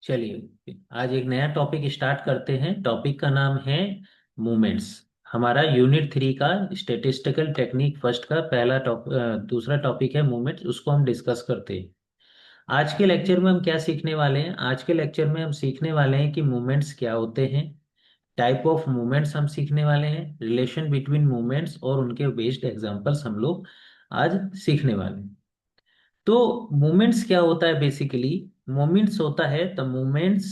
चलिए आज एक नया टॉपिक स्टार्ट करते हैं। टॉपिक का नाम है मूवमेंट्स। हमारा यूनिट 3 का स्टैटिस्टिकल टेक्निक फर्स्ट का दूसरा टॉपिक है मूवमेंट्स। उसको हम डिस्कस करते हैं। आज के लेक्चर में हम क्या सीखने वाले हैं? आज के लेक्चर में हम सीखने वाले हैं कि मूवमेंट्स क्या होते हैं, टाइप ऑफ मूवमेंट्स हम सीखने वाले हैं, रिलेशन बिटवीन मूवमेंट्स और उनके बेस्ड एग्जांपल्स हम लोग आज सीखने वाले हैं। तो मोमेंट्स क्या होता है? बेसिकली मोमेंट्स होता है the moments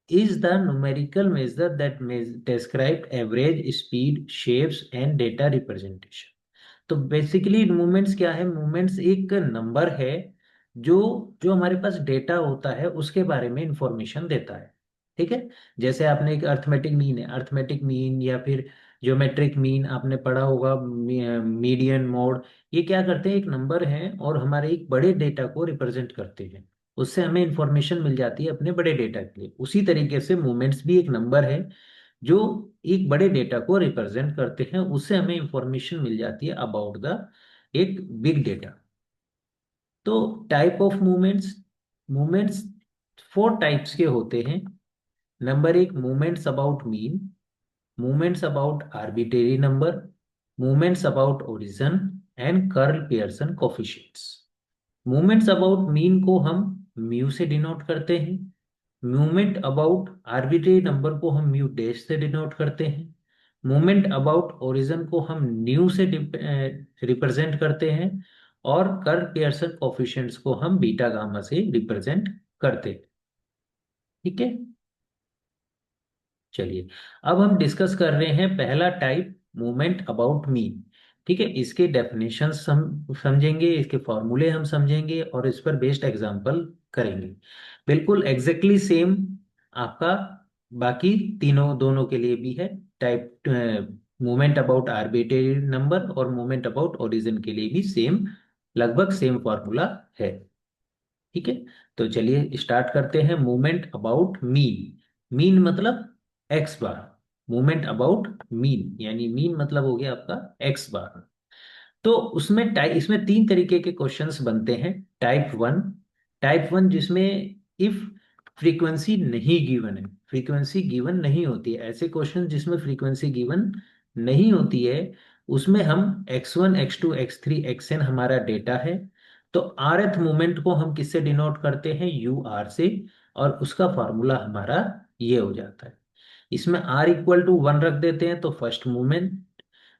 is the numerical measure that describe average speed shapes and data representation. तो बेसिकली मूवमेंट्स क्या है? मूवमेंट्स एक नंबर है जो जो हमारे पास डेटा होता है उसके बारे में इंफॉर्मेशन देता है। ठीक है। जैसे आपने एक अर्थमेटिक मीन है, अर्थमेटिक मीन या फिर ज्योमेट्रिक मीन आपने पढ़ा होगा, मीडियन मोड। ये क्या करते हैं? एक नंबर है और हमारे एक बड़े डेटा को रिप्रेजेंट करते हैं। उससे हमें इंफॉर्मेशन मिल जाती है अपने बड़े डेटा के लिए। उसी तरीके से मूवमेंट्स भी एक नंबर है जो एक बड़े डेटा को रिप्रेजेंट करते हैं। उससे हमें इंफॉर्मेशन मिल जाती है अबाउट द एक बिग डेटा। तो type of movements, movements four types के होते हैं। नंबर एक, movements about mean, movements about arbitrary number, movements about origin and curl Pearson coefficients. Movements about mean को हम म्यू से डिनोट करते हैं। मूवमेंट अबाउट आर्बिट्रेरी नंबर को हम म्यू डैश से डिनोट करते हैं। मूवमेंट अबाउट ओरिजिन को हम न्यू से रिप्रेजेंट करते हैं। और कर्व पियर्सन कोफिशिएंट्स को हम बीटा गामा से रिप्रेजेंट करते हैं। ठीक है। चलिए अब हम डिस्कस कर रहे हैं पहला टाइप, मूवमेंट अबाउट मीन। ठीक है। इसके डेफिनेशंस हम समझेंगे, इसके फॉर्मूले हम समझेंगे और इस पर बेस्ड एग्जांपल करेंगे। बिल्कुल एग्जैक्टली सेम आपका बाकी तीनों दोनों के लिए भी है। Type movement about arbitrary number और मूवमेंट अबाउट ओरिजिन के लिए भी सेम, लगभग सेम फॉर्मूला है। ठीक है। तो चलिए स्टार्ट करते हैं। मूवमेंट अबाउट मीन, मीन मतलब x bar. Movement about mean यानी मीन मतलब हो गया आपका एक्स बार। तो उसमें टाइप, इसमें तीन तरीके के क्वेश्चंस बनते हैं। टाइप वन जिसमें इफ फ्रीक्वेंसी नहीं गिवन है, फ्रीक्वेंसी गिवन नहीं होती है, ऐसे क्वेश्चन जिसमें फ्रीक्वेंसी गिवन नहीं होती है, उसमें हम x1 x2 x3 xn हमारा डेटा है। तो rth मोमेंट को हम किससे डिनोट करते हैं? यू आर से। और उसका फॉर्मूला हमारा ये हो जाता है। इसमें r इक्वल टू 1 रख देते हैं तो first movement,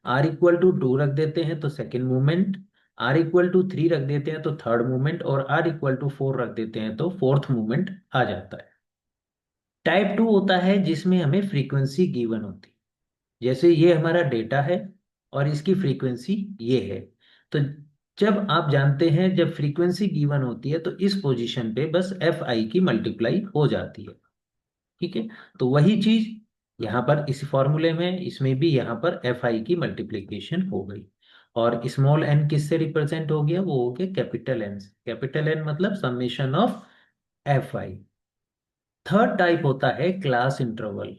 r equal to 2 रख देते हैं तो second movement, r equal to 3 रख देते हैं तो थर्ड मूवमेंट, और आर इक्वल टू 4 रख देते हैं तो फोर्थ मूवमेंट आ जाता है। टाइप 2 होता है जिसमें हमें फ्रीक्वेंसी गिवन होती है। जैसे ये हमारा डेटा है और इसकी फ्रीक्वेंसी ये है। तो जब आप जानते हैं जब फ्रीक्वेंसी गिवन होती है तो इस पोजीशन पे बस एफ आई की मल्टीप्लाई हो जाती है। ठीक है। तो वही चीज यहाँ पर इस फॉर्मूले में, इसमें भी यहाँ पर एफ आई की मल्टीप्लीकेशन हो गई। और स्मॉल एन किससे रिप्रेजेंट हो गया? वो हो गया कैपिटल एन से। कैपिटल एन मतलब summation of F I. Third type होता है क्लास इंटरवल।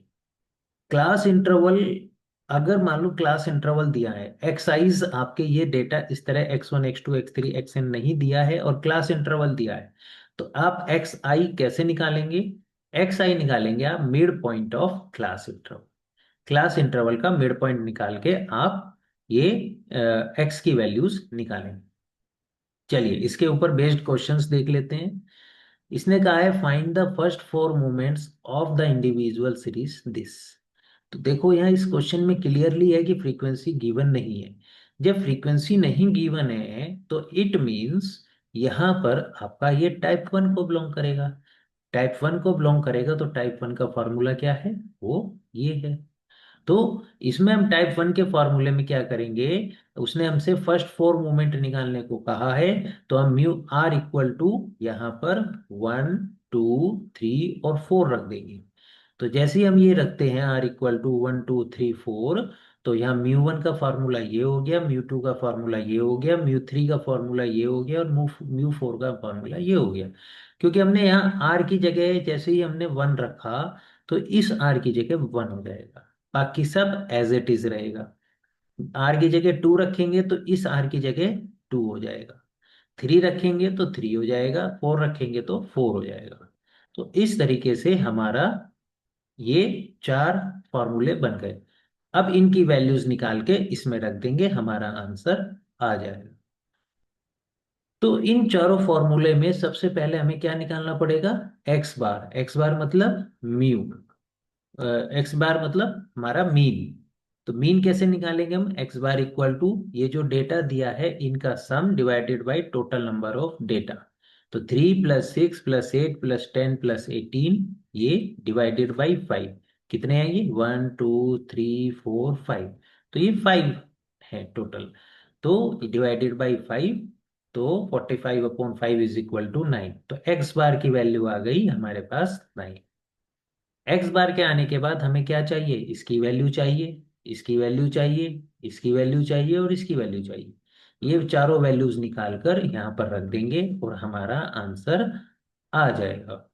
क्लास इंटरवल, अगर मान लो क्लास इंटरवल दिया है, एक्साइज आपके ये डेटा इस तरह x1 x2 x3 xn नहीं दिया है और क्लास इंटरवल दिया है, तो आप एक्स आई कैसे निकालेंगे? एक्स आई निकालेंगे आप mid point of class interval. Class interval का मिड पॉइंट निकाल के आप ये एक्स की वैल्यूज निकालेंगे। चलिए इसके ऊपर बेस्ड क्वेश्चंस देख लेते हैं। इसने कहा है find the first four moments of the individual series this. तो देखो यहाँ इस क्वेश्चन में क्लियरली है कि फ्रीक्वेंसी गिवन नहीं है। जब फ्रीक्वेंसी नहीं गिवन है तो इट मींस यहाँ पर आपका ये टाइप वन को बिलोंग करेगा। टाइप वन को बिलोंग करेगा तो टाइप वन का फॉर्मूला क्या है? वो ये है। तो इसमें हम टाइप वन के फॉर्मूले में क्या करेंगे? उसने हमसे फर्स्ट फोर मूवमेंट निकालने को कहा है। तो हम म्यू आर इक्वल टू यहाँ पर 1 2 3 और 4 रख देंगे। तो जैसे ही हम ये रखते हैं आर इक्वल टू 1 2 3 4, तो यहाँ म्यू वन का फॉर्मूला ये हो गया, म्यू टू का फॉर्मूला ये हो गया, म्यू थ्री का फॉर्मूला ये हो गया और म्यू फोर का फॉर्मूला ये हो गया। क्योंकि हमने यहाँ आर की जगह जैसे ही हमने 1 रखा तो इस आर की जगह 1 हो जाएगा, बाकी सब एज इट इज रहेगा। आर की जगह 2 रखेंगे तो इस आर की जगह 2 हो जाएगा। 3 रखेंगे तो 3 हो जाएगा, 4 रखेंगे तो 4 हो जाएगा। तो इस तरीके से हमारा ये 4 फॉर्मूले बन गए। अब इनकी वैल्यूज निकाल के इसमें रख देंगे, हमारा आंसर आ जाएगा। तो इन चारों फॉर्मूले में सबसे पहले हमें क्या निकालना पड़ेगा? X bar. एक्स बार मतलब म्यू, एक्स बार मतलब हमारा मीन। तो मीन कैसे निकालेंगे हम? एक्स बार इक्वल टू ये जो डेटा दिया है इनका सम divided by total number of data. तो 3 + 6 + 8 + 10 + 18 ये डिवाइडेड बाई 5। कितने हैं ये? 1 2 3 4 5। तो ये 5 है टोटल। तो डिवाइडेड बाई 5, तो 45/5 इज इक्वल टू 9। तो एक्स बार की वैल्यू आ गई हमारे पास 9। एक्स बार के आने के बाद हमें क्या चाहिए? इसकी वैल्यू चाहिए, इसकी वैल्यू चाहिए, इसकी वैल्यू चाहिए और इसकी वैल्यू चाहिए। ये चारों वैल्यूज निकाल कर यहाँ पर रख देंगे और हमारा आंसर आ जाएगा।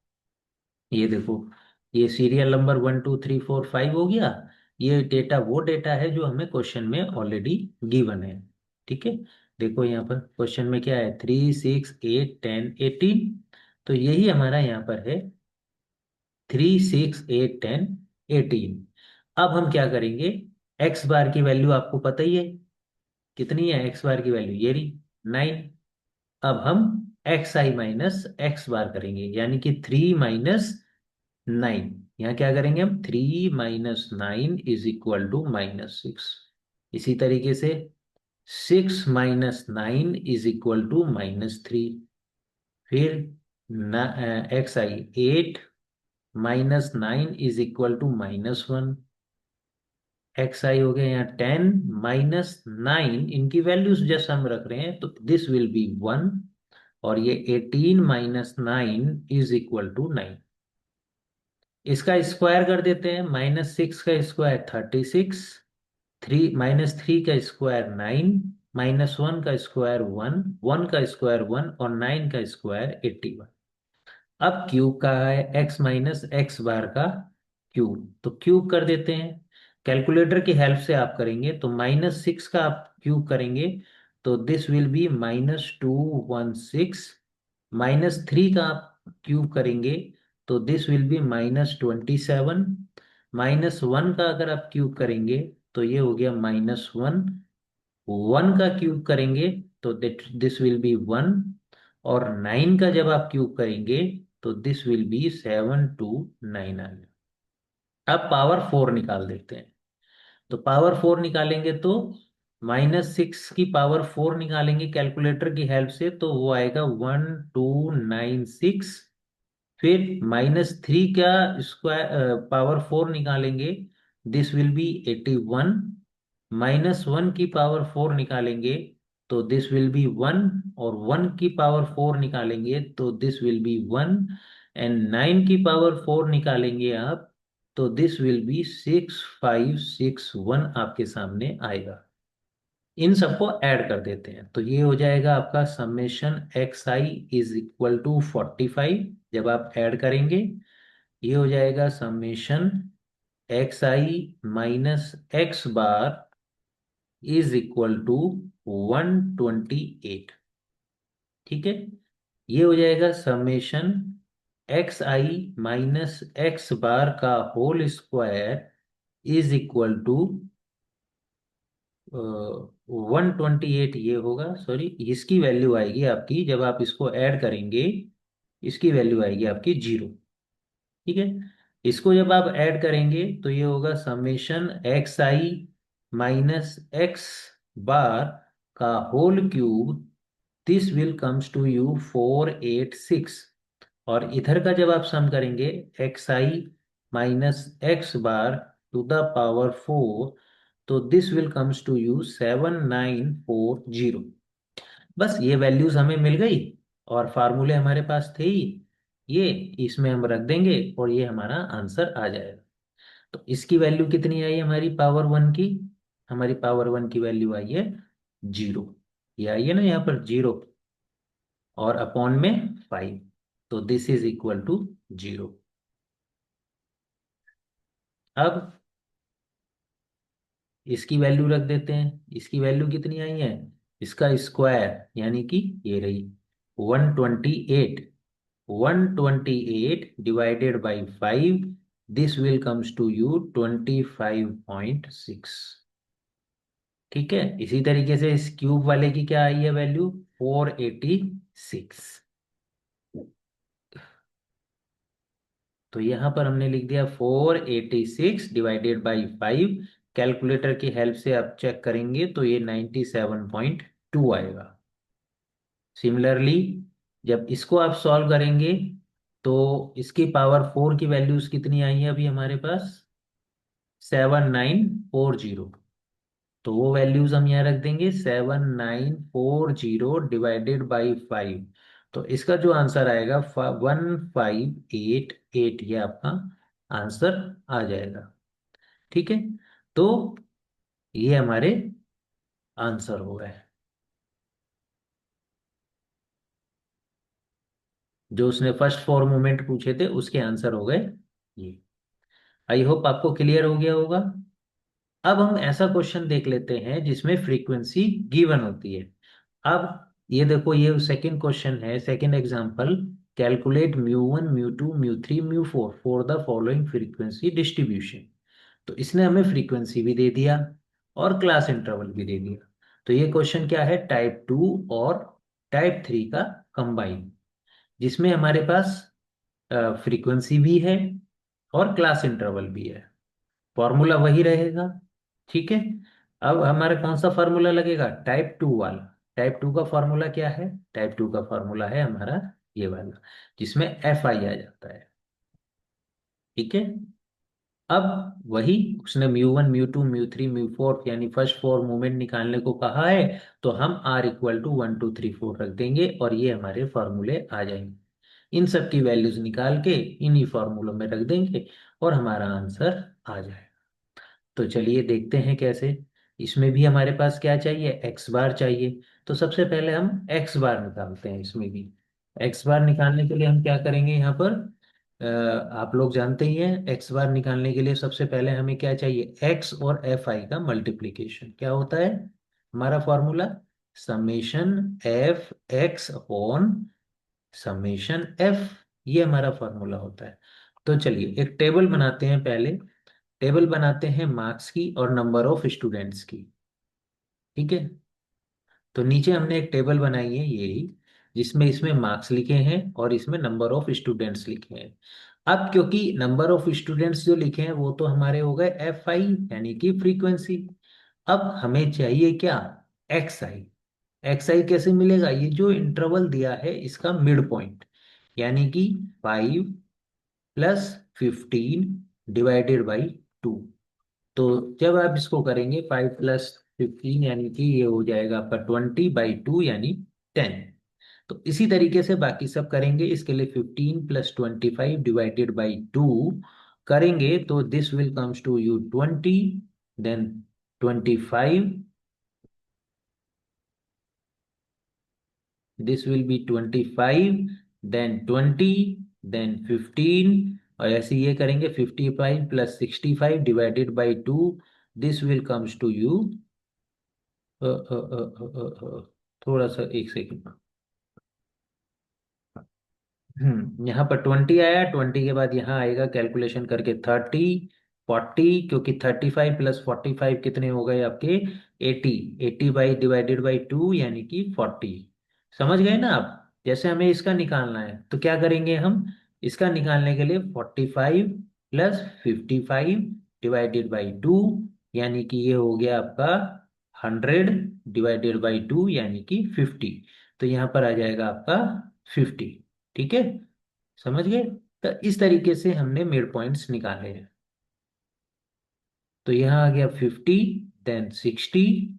ये देखो, ये सीरियल नंबर 1 2 3 4 5 हो गया। ये डेटा वो डेटा है जो हमें क्वेश्चन में ऑलरेडी गिवन है। ठीक है, देखो यहाँ पर क्वेश्चन में क्या है? 3 6 8 10 18। तो यही हमारा यहाँ पर है 3 6 8 10 18। अब हम क्या करेंगे? एक्स बार की वैल्यू आपको पता ही है, कितनी है एक्स बार की वैल्यू? ये रही 9। अब हम एक्स आई माइनस एक्स बार करेंगे, यानी कि 3 - 9। यहाँ क्या करेंगे हम? 3 - 9 इज इक्वल टू -6। इसी तरीके से 6 - 9 इज इक्वल टू -3। फिर x i 8 - 9 is equal to -1। X i हो गया यहाँ 10 - 9, इनकी वैल्यूज जैसे हम रख रहे हैं तो दिस विल बी 1। और ये 18 - 9 इज इक्वल टू 9। इसका स्क्वायर कर देते हैं। -6 का स्क्वायर 36, 3 - 3 का स्क्वायर 9, -1 का स्क्वायर 1, 1 का स्क्वायर 1 और 9 का स्क्वायर 81। अब क्यूब का है एक्स माइनस एक्स बार का क्यूब, तो क्यूब कर देते हैं। कैलकुलेटर की हेल्प से आप करेंगे तो -6 का आप क्यूब करेंगे तो दिस विल बी -216। -3 का आप क्यूब करेंगे तो दिस विल बी -27। -1 का अगर आप क्यूब करेंगे तो ये हो गया -1। 1 का क्यूब करेंगे तो दिस विल बी 1। और 9 का जब आप क्यूब करेंगे तो दिस विल बी 729 आ गया। अब पावर 4 निकाल देते हैं। तो पावर 4 निकालेंगे तो -6 की पावर 4 निकालेंगे कैलकुलेटर की हेल्प से तो वो आएगा 1296। फिर -3 का स्क्वायर पावर 4 निकालेंगे, दिस विल बी 81। -1 की पावर 4 निकालेंगे तो दिस विल बी 1। और 1 की पावर 4 निकालेंगे तो दिस विल बी 1। एंड 9 की पावर 4 निकालेंगे आप तो दिस विल बी 6561 आपके सामने आएगा। इन सबको ऐड कर देते हैं तो ये हो जाएगा आपका summation x i is equal to 45। जब आप ऐड करेंगे ये हो जाएगा summation x i minus x bar is equal to 128। ठीक है, ये हो जाएगा summation x i minus x bar का whole square is equal to 128। ये होगा, सॉरी, इसकी वैल्यू आएगी आपकी जब आप इसको ऐड करेंगे, इसकी वैल्यू आएगी आपकी 0। ठीक है, इसको जब आप ऐड करेंगे तो ये होगा summation x i minus x bar का whole cube, this will comes to you 486। और इधर का जब आप सम करेंगे x i minus x bar to the power 4 तो this will comes to you 7940। बस ये वैल्यूज हमें मिल गई और फार्मूले हमारे पास थे ही, ये इसमें हम रख देंगे और ये हमारा आंसर आ जाएगा। तो इसकी वैल्यू कितनी आई हमारी पावर 1 की? हमारी पावर 1 की वैल्यू आई है 0। ये आई है ना यहाँ पर 0 और अपॉन में 5। तो दिस इज इक्वल टू 0। अब इसकी वैल्यू रख देते हैं। इसकी वैल्यू कितनी आई है? इसका स्क्वायर यानी कि ये रही 128। 128 divided by 5, this will comes to you 25.6। ठीक है, इसी तरीके से इस क्यूब वाले की क्या आई है वैल्यू, 486। तो यहां पर हमने लिख दिया 486 डिवाइडेड बाई 5। कैलकुलेटर की हेल्प से आप चेक करेंगे तो ये 97.2 आएगा। सिमिलरली जब इसको आप सॉल्व करेंगे तो इसकी पावर 4 की वैल्यूज कितनी आई है अभी हमारे पास, 7940। तो वो वैल्यूज हम यहाँ रख देंगे, 7940 डिवाइडेड बाई 5। तो इसका जो आंसर आएगा 1588, ये आपका आंसर आ जाएगा। ठीक है, तो ये हमारे आंसर हो गए, जो उसने फर्स्ट फोर मोमेंट पूछे थे उसके आंसर हो गए ये। आई होप आपको क्लियर हो गया होगा। अब हम ऐसा क्वेश्चन देख लेते हैं जिसमें फ्रीक्वेंसी गिवन होती है। अब ये देखो, ये सेकंड क्वेश्चन है, second example. Calculate mu 1 mu 2 mu 3 mu 4 for the following frequency distribution. तो इसने हमें फ्रीक्वेंसी भी दे दिया और क्लास इंटरवल भी दे दिया। तो ये क्वेश्चन क्या है, टाइप 2 और टाइप 3 का कंबाइन, जिसमें हमारे पास फ्रीक्वेंसी भी है और क्लास इंटरवल भी है। फॉर्मूला वही रहेगा। ठीक है, अब हमारा कौन सा फॉर्मूला लगेगा, टाइप 2 वाला। टाइप 2 का फॉर्मूला क्या है, टाइप 2 का फॉर्मूला है हमारा ये वाला, जिसमें एफ आई आ जाता है। ठीक है, अब वही उसने म्यू 1 म्यू 2 म्यू 3 म्यू 4 यानी फर्स्ट फोर मूवमेंट निकालने को कहा है, तो हम आर इक्वल टू 1 2 3 4 रख देंगे और ये हमारे फॉर्मूले आ जाएंगे। इन सब की वैल्यूज निकाल के इन्हीं फॉर्मूलों में रख देंगे और हमारा आंसर आ जाएगा। तो चलिए देखते हैं कैसे। इसमें भी हमारे पास क्या चाहिए, एक्स बार चाहिए। तो सबसे पहले हम एक्स बार निकालते हैं इसमें भी। एक्स बार निकालने के लिए हम क्या करेंगे यहाँ पर, आप लोग जानते ही हैं, एक्स बार निकालने के लिए सबसे पहले हमें क्या चाहिए, एक्स और एफ आई का मल्टीप्लीकेशन। क्या होता है हमारा formula, summation F x upon summation F. ये हमारा फॉर्मूला होता है। तो चलिए एक टेबल बनाते हैं पहले। टेबल बनाते हैं मार्क्स की और नंबर ऑफ स्टूडेंट्स की। ठीक है, तो नीचे हमने एक टेबल बनाई है यही, जिसमें इसमें मार्क्स लिखे हैं और इसमें नंबर ऑफ स्टूडेंट्स लिखे हैं। अब क्योंकि नंबर ऑफ स्टूडेंट्स जो लिखे हैं वो तो हमारे हो गए एफ आई यानी कि फ्रीक्वेंसी। अब हमें चाहिए क्या, एक्स आई। एक्स आई कैसे मिलेगा, ये जो इंटरवल दिया है इसका मिड पॉइंट, यानी कि 5 + 15 डिवाइडेड बाई 2। तो जब आप इसको करेंगे 5 + 15 यानी कि ये हो जाएगा आपका 20/2 यानी 10। तो इसी तरीके से बाकी सब करेंगे। इसके लिए 15 + 25 डिवाइडेड बाई 2 करेंगे तो this will comes to you 20, then 25, this will be 25, then 20, then 15। और ऐसे ये करेंगे 55 + 65 divided by 2, this will comes to you, थोड़ा सा एक सेकंड। यहाँ पर 20 आया, 20 के बाद यहाँ आएगा कैलकुलेशन करके 30, 40, क्योंकि 35 + 45 कितने हो गए आपके 80। 80 डिवाइडेड बाई 2 यानी कि 40। समझ गए ना आप। जैसे हमें इसका निकालना है तो क्या करेंगे हम, इसका निकालने के लिए 45 + 55 डिवाइडेड बाई 2 यानी कि ये हो गया आपका 100 डिवाइडेड बाई 2 यानी कि 50। तो यहाँ पर आ जाएगा आपका 50। ठीक है, समझ गए। तो इस तरीके से हमने मिड पॉइंट्स निकाले हैं। तो यहाँ आ गया 50, देन 60,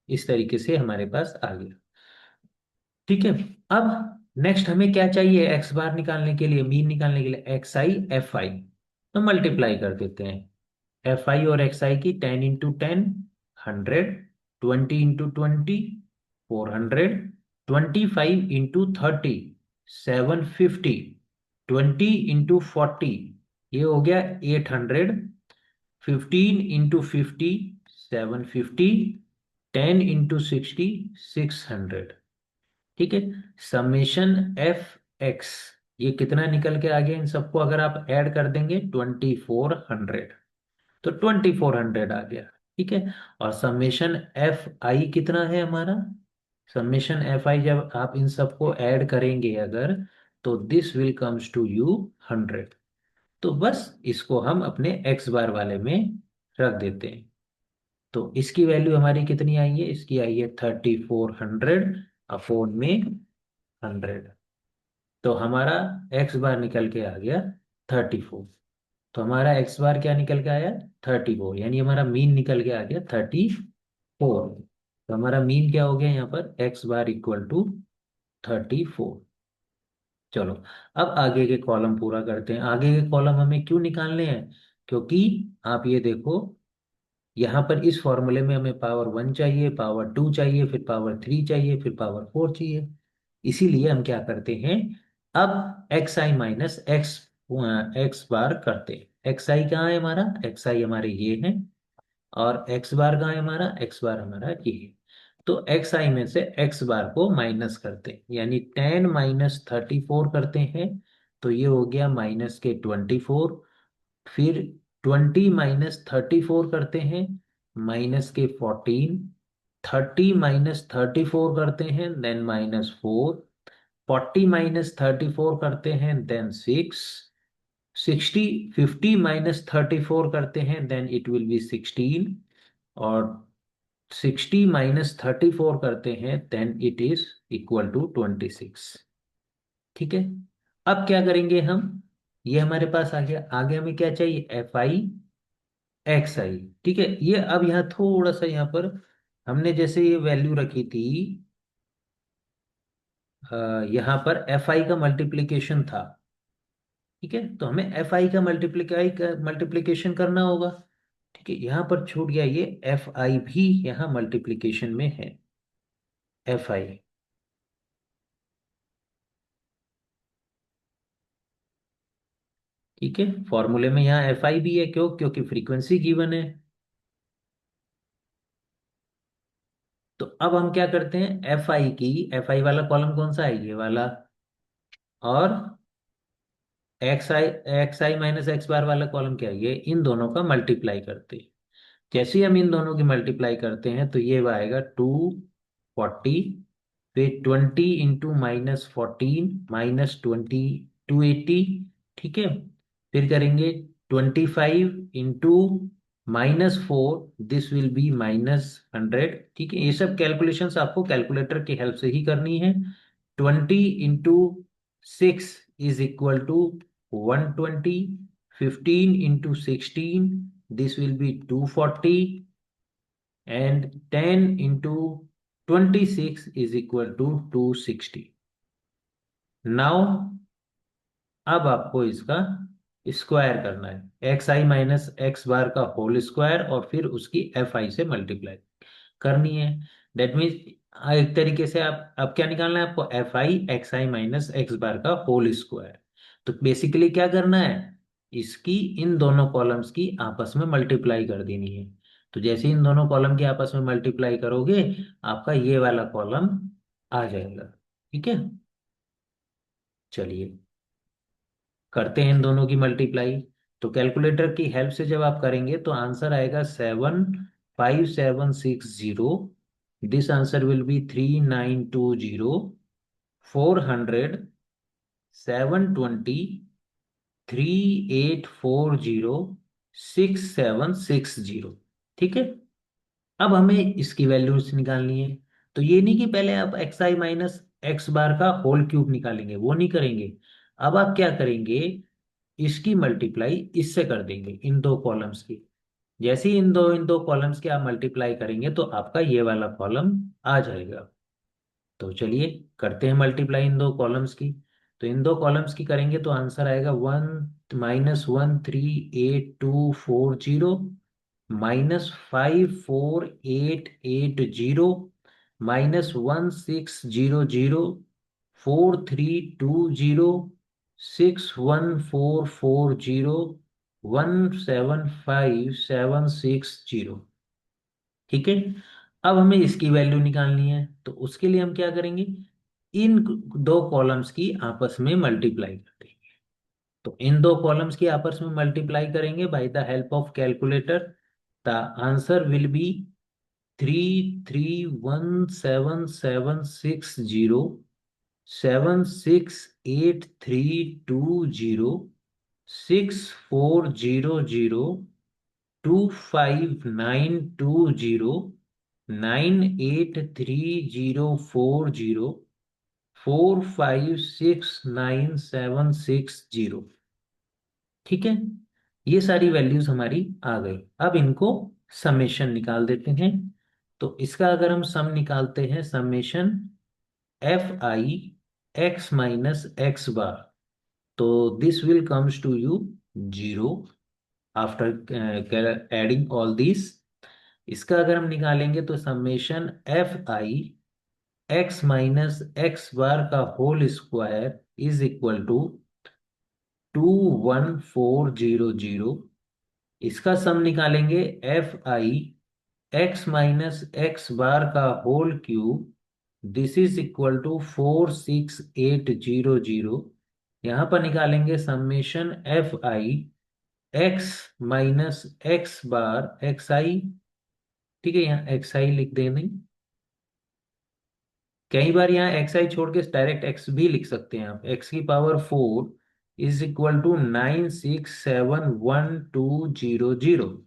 इस तरीके से हमारे पास आ गया। ठीक है, अब नेक्स्ट हमें क्या चाहिए, एक्स बार निकालने के लिए, मीन निकालने के लिए, एक्स आई एफ आई। तो मल्टीप्लाई कर देते हैं एफ आई और एक्स आई की। 10 × 10 100, 20 × 20 400, 25 × 30 750, 20 × 40 ये हो गया 800, 15 × 50 750, 10 × 60 600। ठीक है, समेशन एफ एक्स, ये कितना निकल के आ गया, इन सबको अगर आप ऐड कर देंगे 2400, तो 2400 आ गया। ठीक है। और समेशन एफ आई कितना है हमारा, समेशन एफ आई जब आप इन सबको ऐड करेंगे अगर, तो this will comes to you 100। तो बस इसको हम अपने एक्स बार वाले में रख देते हैं। तो इसकी वैल्यू हमारी कितनी आई है, इसकी आई है 3400 अपॉन में 100। तो हमारा एक्स बार निकल के आ गया 34। तो हमारा एक्स बार क्या निकल के आया, 34, यानी हमारा मीन निकल के आ गया 34। तो हमारा मीन क्या हो गया यहाँ पर, एक्स बार इक्वल टू 34। चलो, अब आगे के कॉलम पूरा करते हैं। आगे के कॉलम हमें क्यों निकालने हैं, क्योंकि आप ये देखो, यहाँ पर इस फॉर्मूले में हमें पावर 1 चाहिए, पावर 2 चाहिए, फिर पावर 3 चाहिए, फिर पावर 4 चाहिए। इसीलिए हम क्या करते हैं, अब x i minus x x बार करते हैं। एक्स आई कहाँ है हमारा, एक्स आई हमारे ये है, और एक्स बार कहाँ है हमारा, एक्स बार हमारा ये है। तो एक्स आई में से एक्स बार को माइनस करते हैं, यानी 10 - 34 करते हैं। तो ये हो गया -के 24। फिर 20 - 34 करते हैं, -के 14। 30 - 34 करते हैं, देन -4। 40 - 34 करते हैं, देन 6। 50 करते हैं, देन इट विल बी 16। और 60 - 34 करते हैं, then it is equal to 26। ठीक है। अब क्या करेंगे हम, ये हमारे पास आ गया। आगे हमें क्या चाहिए, एफ आई एक्स आई। ठीक है। ये अब यहाँ थोड़ा सा यहाँ पर हमने जैसे ये वैल्यू रखी थी, यहाँ पर एफ आई का मल्टीप्लिकेशन था। ठीक है। तो हमें एफ आई का मल्टीप्लिकेशन करना होगा। ठीक है। यहाँ पर छूट गया, ये एफ आई भी यहाँ मल्टीप्लिकेशन में है, एफ आई। ठीक है। फॉर्मूले में यहाँ एफ आई भी है, क्यों, क्योंकि फ्रीक्वेंसी गिवन है। तो अब हम क्या करते हैं, एफ आई वाला कॉलम कौन सा है, ये वाला। और एक्स आई माइनस एक्स बार वाला कॉलम क्या है, ये, इन दोनों का मल्टीप्लाई करते हैं। जैसे ही हम इन दोनों की मल्टीप्लाई करते हैं, तो ये आएगा 240। फिर 20 × -14 -20 ठीक है। फिर करेंगे 25 × -4, दिस विल बी -100। ठीक है। ये सब कैलकुलेशंस आपको कैलकुलेटर की हेल्प से ही करनी है। 20 × 6 is equal to 120। 15 × 16, this will be 240, and 10 × 26 is equal to 260. Now अब आपको इसका स्क्वायर करना है, x i minus x bar का होल स्क्वायर, और फिर उसकी एफ आई से मल्टीप्लाई करनी है। दैट मीन्स एक तरीके से आप अब क्या निकालना है आपको, f i x i minus x bar का होल स्क्वायर। तो बेसिकली क्या करना है, इसकी इन दोनों कॉलम्स की आपस में मल्टीप्लाई कर देनी है। तो जैसे इन दोनों कॉलम की आपस में मल्टीप्लाई करोगे, आपका ये वाला कॉलम आ जाएगा। ठीक है। चलिए, करते हैं इन दोनों की मल्टीप्लाई। तो कैलकुलेटर की हेल्प से जब आप करेंगे, तो आंसर आएगा 75760। This answer will be 3920। 400 720 3840 6760। ठीक है। अब हमें इसकी वैल्यूज निकालनी है। तो ये नहीं कि पहले आप x i minus x bar का होल क्यूब निकालेंगे, वो नहीं करेंगे। अब आप क्या करेंगे, इसकी मल्टीप्लाई इससे कर देंगे, इन दो कॉलम्स की। जैसे ही इन दो कॉलम्स की आप मल्टीप्लाई करेंगे, तो आपका ये वाला कॉलम आ जाएगा। तो चलिए करते हैं मल्टीप्लाई इन दो कॉलम्स की। तो इन दो कॉलम्स की करेंगे, तो आंसर आएगा 1 - 138 240 -54880 -1600 4320 175760। ठीक है। अब हमें इसकी वैल्यू निकालनी है, तो उसके लिए हम क्या करेंगे, इन दो कॉलम्स की आपस में मल्टीप्लाई कर देंगे। तो इन दो कॉलम्स की आपस में मल्टीप्लाई करेंगे by the help of calculator. The answer will be 33176680 ठीक है। ये सारी वैल्यूज हमारी आ गई। अब इनको समेशन निकाल देते हैं। तो इसका अगर हम सम निकालते हैं, summation fi x minus x bar, तो this will comes to you 0 after adding all this. इसका अगर हम निकालेंगे तो summation fi x minus x bar का whole square is equal to 21400। इसका सम निकालेंगे f i x minus x bar का whole cube, this is equal to 46800। यहाँ पर निकालेंगे summation f i x minus x bar x i. ठीक है, यहाँ एक्स आई लिख देंगे। कई बार यहाँ एक्स आई छोड़ के डायरेक्ट एक्स भी लिख सकते हैं आप। एक्स की पावर 4 इज इक्वल टू 9671200।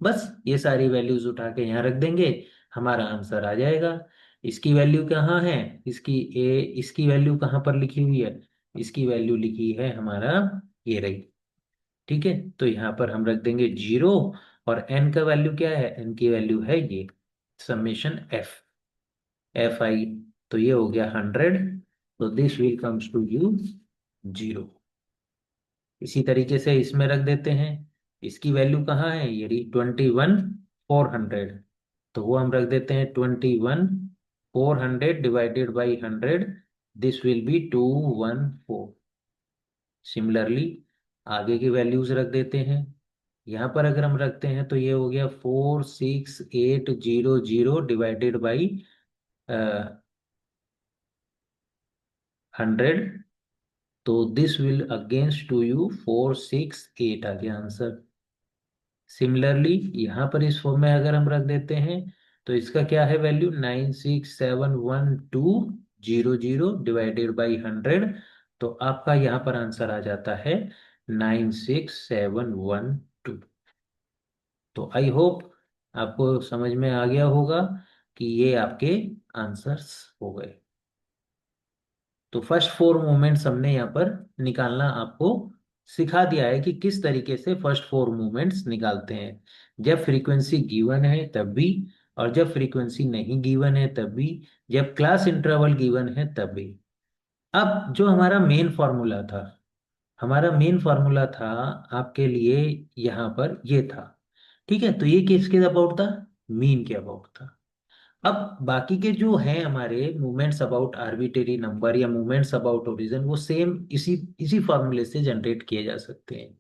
बस ये सारी वैल्यूज उठा के यहाँ रख देंगे, हमारा आंसर आ जाएगा। इसकी वैल्यू कहाँ है, इसकी वैल्यू कहाँ पर लिखी हुई है, इसकी वैल्यू लिखी है हमारा, ये रही। ठीक है, तो यहाँ पर हम रख देंगे 0। और n का वैल्यू क्या है, n की वैल्यू है ये समेशन एफ आई। तो ये हो गया 100। तो this will comes to you 0। इसी तरीके से इसमें रख देते हैं। इसकी वैल्यू कहाँ है, ये रही 21,400। तो वो हम रख देते हैं 21,400 divided by 100, this will B 214। Similarly आगे की वैल्यूज रख देते हैं। यहाँ पर अगर हम रखते हैं तो ये हो गया 46800 डिवाइडेड बाई 100। तो this will against to you 468 आ गया आंसर। सिमिलरली यहाँ पर इस फॉर्म में अगर हम रख देते हैं तो इसका क्या है वैल्यू, 9671200 डिवाइडेड बाई 100। तो आपका यहाँ पर आंसर आ जाता है 96712। तो आई होप आपको समझ में आ गया होगा कि ये आपके आंसर्स हो गए। तो फर्स्ट फोर मूवमेंट्स हमने यहाँ पर निकालना आपको सिखा दिया है कि किस तरीके से फर्स्ट फोर मूवमेंट्स निकालते हैं। जब फ्रीक्वेंसी गिवन है तब भी, और जब फ्रीक्वेंसी नहीं गिवन है तब भी, जब क्लास इंटरवल गिवन है तब भी। अब जो हमारा मेन फॉर्मूला था, हमारा मेन फॉर्मूला था आपके लिए यहाँ पर ये था। ठीक है, तो ये किसके अबाउट था, मीन के अबाउट था। अब बाकी के जो हैं हमारे मूवमेंट्स अबाउट आर्बिट्रेरी नंबर या मूवमेंट्स अबाउट ओरिजिन, वो सेम इसी इसी फॉर्मूले से जनरेट किए जा सकते हैं।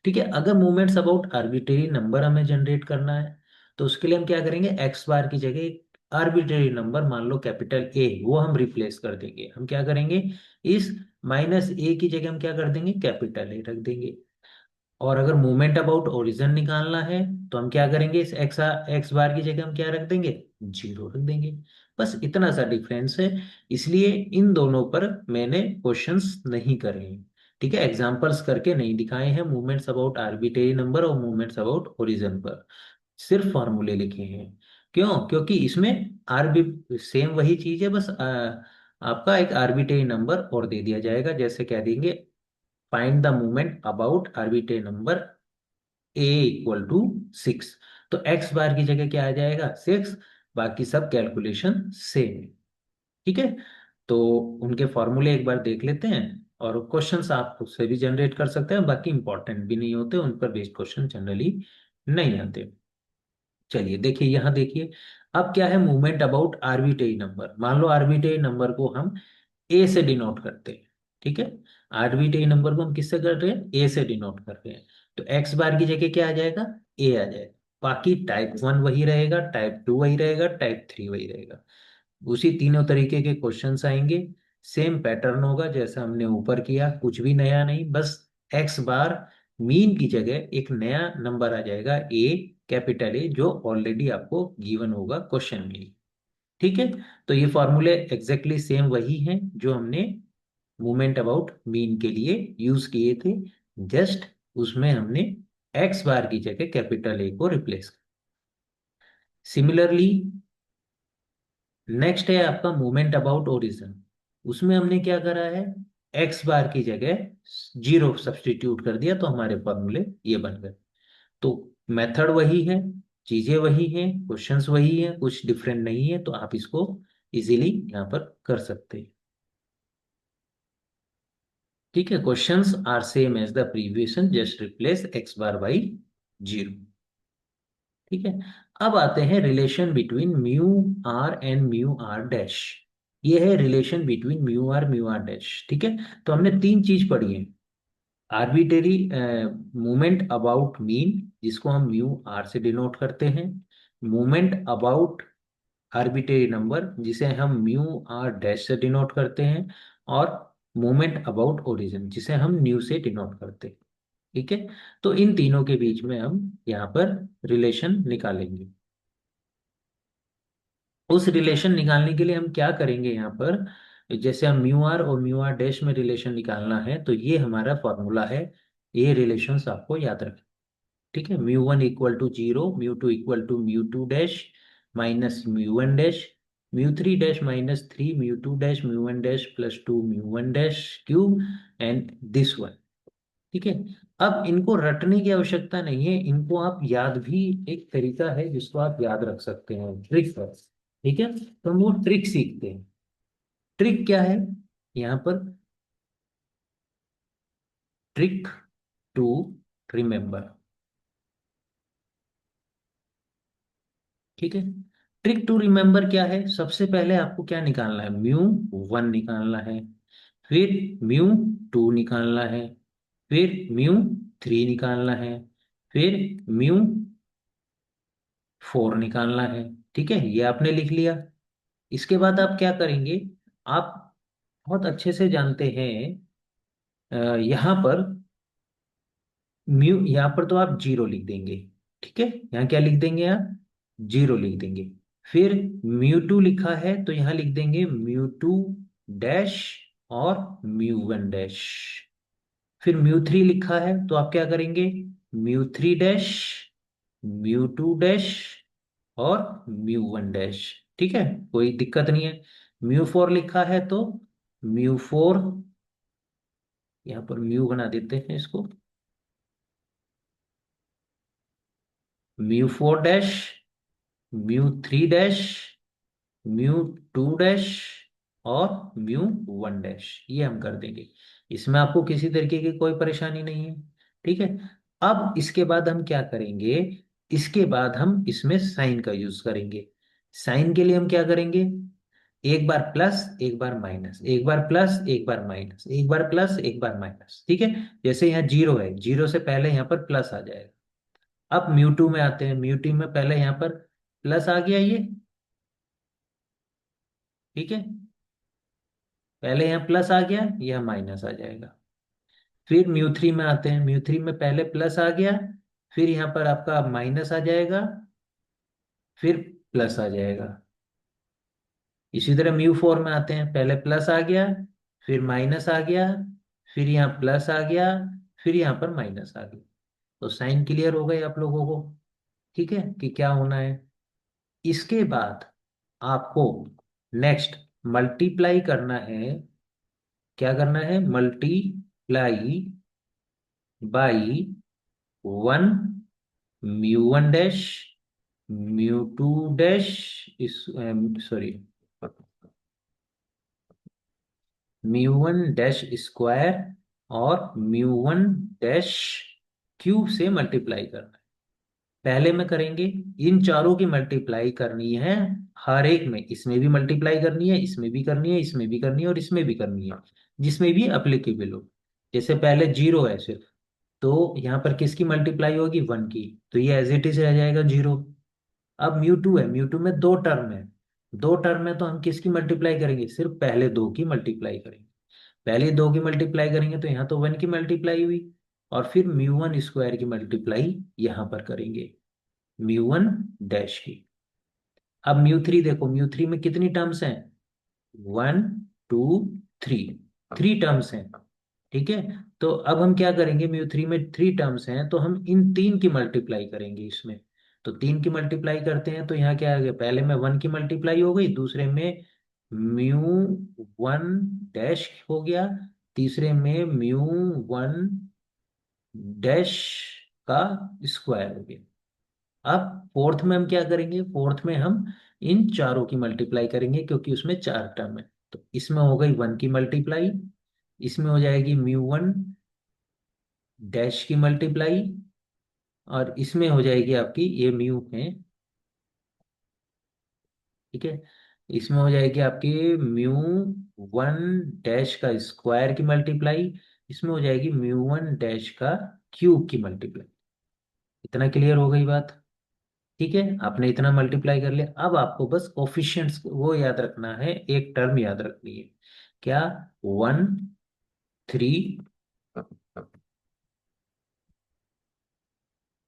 ठीक है, अगर मूवमेंट्स अबाउट आर्बिट्रेरी नंबर हमें जनरेट करना है तो उसके लिए हम क्या करेंगे, एक्स बार की जगह आर्बिट्रेरी नंबर मान लो कैपिटल ए, वो हम रिप्लेस कर देंगे। हम क्या करेंगे, इस माइनस ए की जगह हम क्या कर देंगे, कैपिटल ए रख देंगे। और अगर मूवमेंट अबाउट ओरिजिन निकालना है तो हम क्या करेंगे, इस एक्स बार की जगह हम क्या रख देंगे, 0 रख देंगे। बस इतना सा डिफरेंस है। इसलिए इन दोनों पर मैंने क्वेश्चंस नहीं करे हैं। ठीक है, एग्जांपल्स करके नहीं दिखाए हैं मूवमेंट्स अबाउट आर्बिट्रेरी नंबर और मूवमेंट्स अबाउट ओरिजिन पर, सिर्फ फॉर्मूले लिखे हैं। क्यों, क्योंकि इसमें आरबी सेम वही चीज है, बस आपका एक आर्बिट्रेरी नंबर और दे दिया जाएगा। जैसे कह देंगे find the movement about arbitrary number a equal to 6, तो एक्स बार की जगह क्या आ जाएगा, 6। बाकी सब कैलकुलेशन सेम है। ठीक है, तो उनके फॉर्मूले एक बार देख लेते हैं, और क्वेश्चंस आप खुद से भी जनरेट कर सकते हैं। बाकी इंपॉर्टेंट भी नहीं होते, उन पर बेस्ड क्वेश्चन जनरली नहीं आते। चलिए देखिए, यहाँ देखिए। अब क्या है, मूवमेंट अबाउट आर्बिट्रेरी नंबर। मान लो आर्बिट्रेरी नंबर को हम ए से डिनोट करते हैं। ठीक है, आर्बिट्रेरी नंबर को हम किससे कर रहे हैं, ए से डिनोट कर रहे हैं। तो एक्स बार की जगह क्या आ जाएगा, ए आ जाएगा। बाकी टाइप 1 वही रहेगा, टाइप 2 वही रहेगा, टाइप 3 वही रहेगा। उसी तीनों तरीके के क्वेश्चंस आएंगे, सेम पैटर्न होगा जैसा हमने ऊपर किया, कुछ भी नया नहीं, बस एक्स बार मीन की जगह एक नया नंबर आ जाएगा ए, कैपिटल ए, जो ऑलरेडी आपको गिवन होगा क्वेश्चन में। ठीक है, तो ये फॉर्मूले एग्जैक्टली सेम वही हैं जो हमने मूवमेंट अबाउट मीन के लिए यूज किए थे, जस्ट उसमें हमने एक्स बार की जगह कैपिटल ए को रिप्लेस किया। सिमिलरली नेक्स्ट है आपका मूवमेंट अबाउट ओरिजिन। उसमें हमने क्या करा है, एक्स बार की जगह जीरो सब्सटीट्यूट कर दिया, तो हमारे फॉर्मूले ये बन गए। तो मेथड वही है, चीजें वही हैं, क्वेश्चंस वही हैं, कुछ डिफरेंट नहीं है, तो आप इसको इजीली यहाँ पर कर सकते हैं। ठीक है, questions are same as the previous, just replace x bar by zero. ठीक है, अब आते हैं relation between mu r and mu r dash. ये है relation between mu r dash. ठीक है, तो हमने तीन चीज पढ़ी है, आर्बिटरी मूवमेंट अबाउट मीन जिसको हम म्यू आर से डिनोट करते हैं, मूवमेंट अबाउट आर्बिटरी नंबर जिसे हम म्यू आर डैश से डिनोट करते हैं, और मूवमेंट अबाउट ओरिजिन जिसे हम न्यू से डिनोट करते हैं। ठीक है, तो इन तीनों के बीच में हम यहाँ पर रिलेशन निकालेंगे। उस रिलेशन निकालने के लिए हम क्या करेंगे यहाँ पर, जैसे हम म्यू आर और म्यू आर डैश में रिलेशन निकालना है, तो ये हमारा फॉर्मूला है, ये रिलेशंस आपको याद रखें। ठीक है, mu one equal to zero, mu two equal to mu two dash minus mu one dash, mu three dash minus three mu two dash mu one dash plus two mu one dash cube and this one. ठीक है, अब इनको रटने की आवश्यकता नहीं है, इनको आप याद भी, एक तरीका है जिसको आप याद रख सकते हैं, ट्रिक है। ठीक है, तो हम वो ट्रिक सीखते हैं। ट्रिक क्या है यहाँ पर, ट्रिक टू रिमेंबर। ठीक है, ट्रिक टू रिमेंबर क्या है, सबसे पहले आपको क्या निकालना है, म्यू वन निकालना है, फिर म्यू टू निकालना है, फिर म्यू थ्री निकालना है, फिर म्यू फोर निकालना है। ठीक है, ये आपने लिख लिया। इसके बाद आप क्या करेंगे, आप बहुत अच्छे से जानते हैं, यहाँ पर म्यू, यहाँ पर तो आप जीरो लिख देंगे। ठीक है, यहाँ क्या लिख देंगे आप, जीरो लिख देंगे। फिर म्यू टू लिखा है तो यहाँ लिख देंगे म्यू टू डैश और म्यू वन डैश। फिर म्यू थ्री लिखा है तो आप क्या करेंगे, mu three dash, mu two dash और म्यू वन डैश। ठीक है, कोई दिक्कत नहीं है। म्यू फोर लिखा है तो म्यू फोर, यहाँ पर म्यू बना देते हैं इसको, mu four dash, mu three dash, mu two dash और म्यू वन डैश, ये हम कर देंगे। इसमें आपको किसी तरीके की कोई परेशानी नहीं है। ठीक है, अब इसके बाद हम क्या करेंगे, इसके बाद हम इसमें साइन का यूज करेंगे। साइन के लिए हम क्या करेंगे, एक बार प्लस एक बार माइनस, एक बार प्लस एक बार माइनस, एक बार प्लस एक बार माइनस। ठीक है, जैसे यहाँ जीरो है, जीरो से पहले यहाँ पर प्लस आ जाएगा। अब म्यू टू में आते हैं, म्यू टू में पहले यहाँ पर प्लस आ गया ये। ठीक है, पहले यहाँ प्लस आ गया, यह माइनस आ जाएगा। फिर म्यू थ्री में आते हैं, म्यू थ्री में पहले प्लस आ गया, फिर यहाँ पर आपका माइनस आ जाएगा, फिर प्लस आ जाएगा। इसी तरह म्यू फोर में आते हैं, पहले प्लस आ गया, फिर माइनस आ गया, फिर यहाँ प्लस आ गया, फिर यहाँ पर माइनस आ गया। तो साइन क्लियर हो गए आप लोगों को। ठीक है, कि क्या होना है। इसके बाद आपको नेक्स्ट मल्टीप्लाई करना है, क्या करना है, multiply by one mu one dash, mu two dash, इस sorry, mu one dash square और म्यू वन डैश क्यूब से मल्टीप्लाई करना है। पहले में करेंगे, इन चारों की मल्टीप्लाई करनी है, हर एक में, इसमें भी मल्टीप्लाई करनी है, इसमें भी करनी है, इसमें भी करनी है और इसमें भी करनी है, जिसमें भी अप्लीकेबल हो। जैसे पहले जीरो है सिर्फ, तो यहाँ पर किसकी मल्टीप्लाई होगी, वन की, तो ये एज इट इज रह जाएगा जीरो। अब म्यू टू है, म्यू टू में दो टर्म है, दो टर्म में तो हम किसकी मल्टीप्लाई करेंगे, सिर्फ पहले दो की मल्टीप्लाई करेंगे। पहले दो की मल्टीप्लाई करेंगे तो यहाँ तो वन की मल्टीप्लाई हुई, और फिर म्यू वन स्क्वायर की मल्टीप्लाई यहाँ पर करेंगे, म्यू वन डैश की। अब म्यू थ्री देखो, म्यू थ्री में कितनी टर्म्स हैं, one, two, three, three terms हैं। ठीक है, तो अब हम क्या करेंगे, म्यू थ्री में थ्री टर्म्स हैं तो हम इन तीन की मल्टीप्लाई करेंगे इसमें। तो तीन की मल्टीप्लाई करते हैं तो यहाँ क्या आ गया, पहले में वन की मल्टीप्लाई हो गई, दूसरे में म्यू वन डैश हो गया, तीसरे में म्यू वन डैश का स्क्वायर हो गया। अब फोर्थ में हम क्या करेंगे, फोर्थ में हम इन चारों की मल्टीप्लाई करेंगे क्योंकि उसमें चार टर्म है। तो इसमें हो गई वन की मल्टीप्लाई, इसमें हो जाएगी म्यू वन डैश की मल्टीप्लाई, और इसमें हो जाएगी आपकी ये म्यू है, ठीक है, इसमें हो जाएगी आपकी म्यू वन डैश का स्क्वायर की मल्टीप्लाई, इसमें हो जाएगी म्यू वन डैश का क्यूब की मल्टीप्लाई। इतना क्लियर हो गई बात। ठीक है, आपने इतना मल्टीप्लाई कर लिया, अब आपको बस कोफिशिएंट्स वो याद रखना है, एक टर्म याद रखनी है, क्या, वन, थ्री।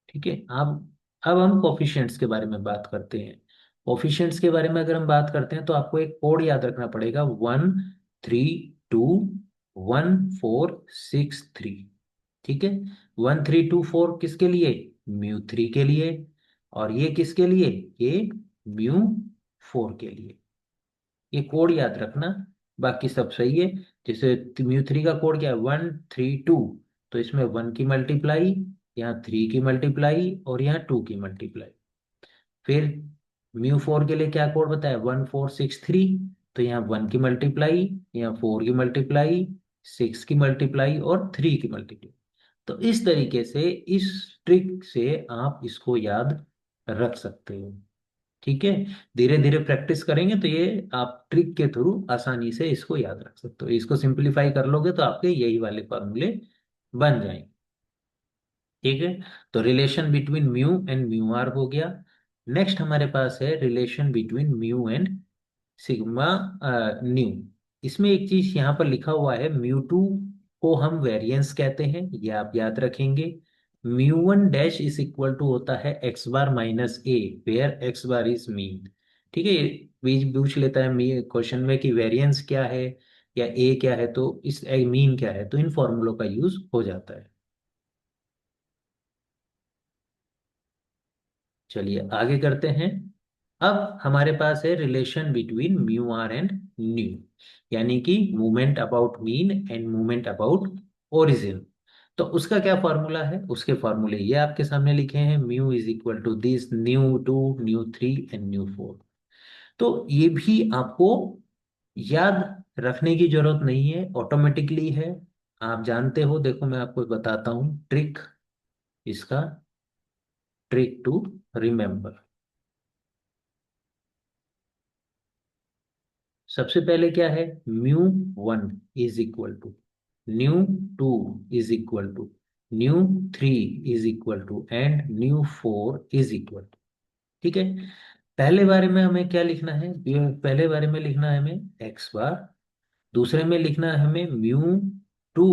ठीक है, अब हम कोफिशिएंट्स के बारे में बात करते हैं। कोफिशिएंट्स के बारे में अगर हम बात करते हैं तो आपको एक कोड याद रखना पड़ेगा, one, three, two, one, four, six, three. ठीक है, वन, थ्री, टू, फोर किसके लिए, म्यू थ्री के लिए, और ये किसके लिए, ये म्यू फोर के लिए। ये कोड याद रखना, बाकी सब सही है। जैसे म्यू थ्री का कोड क्या है, वन, थ्री, टू, तो इसमें वन की मल्टीप्लाई, यहाँ थ्री की मल्टीप्लाई, और यहाँ टू की मल्टीप्लाई। फिर म्यू फोर के लिए क्या कोड बताया, वन, फोर, सिक्स, थ्री, तो यहाँ वन की मल्टीप्लाई, यहाँ फोर की मल्टीप्लाई, सिक्स की मल्टीप्लाई, और थ्री की मल्टीप्लाई। तो इस तरीके से, इस ट्रिक से आप इसको याद रख सकते हो। ठीक है, धीरे धीरे प्रैक्टिस करेंगे तो ये आप ट्रिक के थ्रू आसानी से इसको याद रख सकते हो। इसको सिंपलीफाई कर लोगे तो आपके यही वाले फॉर्मूले बन जाएंगे। ठीक है, तो relation between mu and mu r हो गया। नेक्स्ट हमारे पास है relation between mu and sigma nu. इसमें एक चीज यहाँ पर लिखा हुआ है, म्यू टू को हम वेरिएंस कहते हैं, ये आप याद रखेंगे। Mu one dash is equal to होता है x bar minus a, where x bar is mean. ठीक है, बीच पूछ लेता है क्वेश्चन में कि वेरिएंस क्या है या ए क्या है, तो इस मीन क्या है, तो इन फॉर्मूलों का यूज हो जाता है। चलिए आगे करते हैं। अब हमारे पास है relation between mu r and nu, यानी कि movement about mean and movement about origin. तो उसका क्या फॉर्मूला है, उसके फॉर्मूले ये आपके सामने लिखे हैं, mu is equal to this, nu two, nu three and nu four. तो ये भी आपको याद रखने की जरूरत नहीं है, ऑटोमेटिकली है, आप जानते हो। देखो मैं आपको बताता हूँ ट्रिक, इसका ट्रिक टू रिमेम्बर। सबसे पहले क्या है, mu one is equal to nu two is equal to nu three is equal to and nu four is equal to. ठीक है, पहले बारे में हमें क्या लिखना है, पहले बारे में लिखना है हमें एक्स बार, दूसरे में लिखना है हमें म्यू टू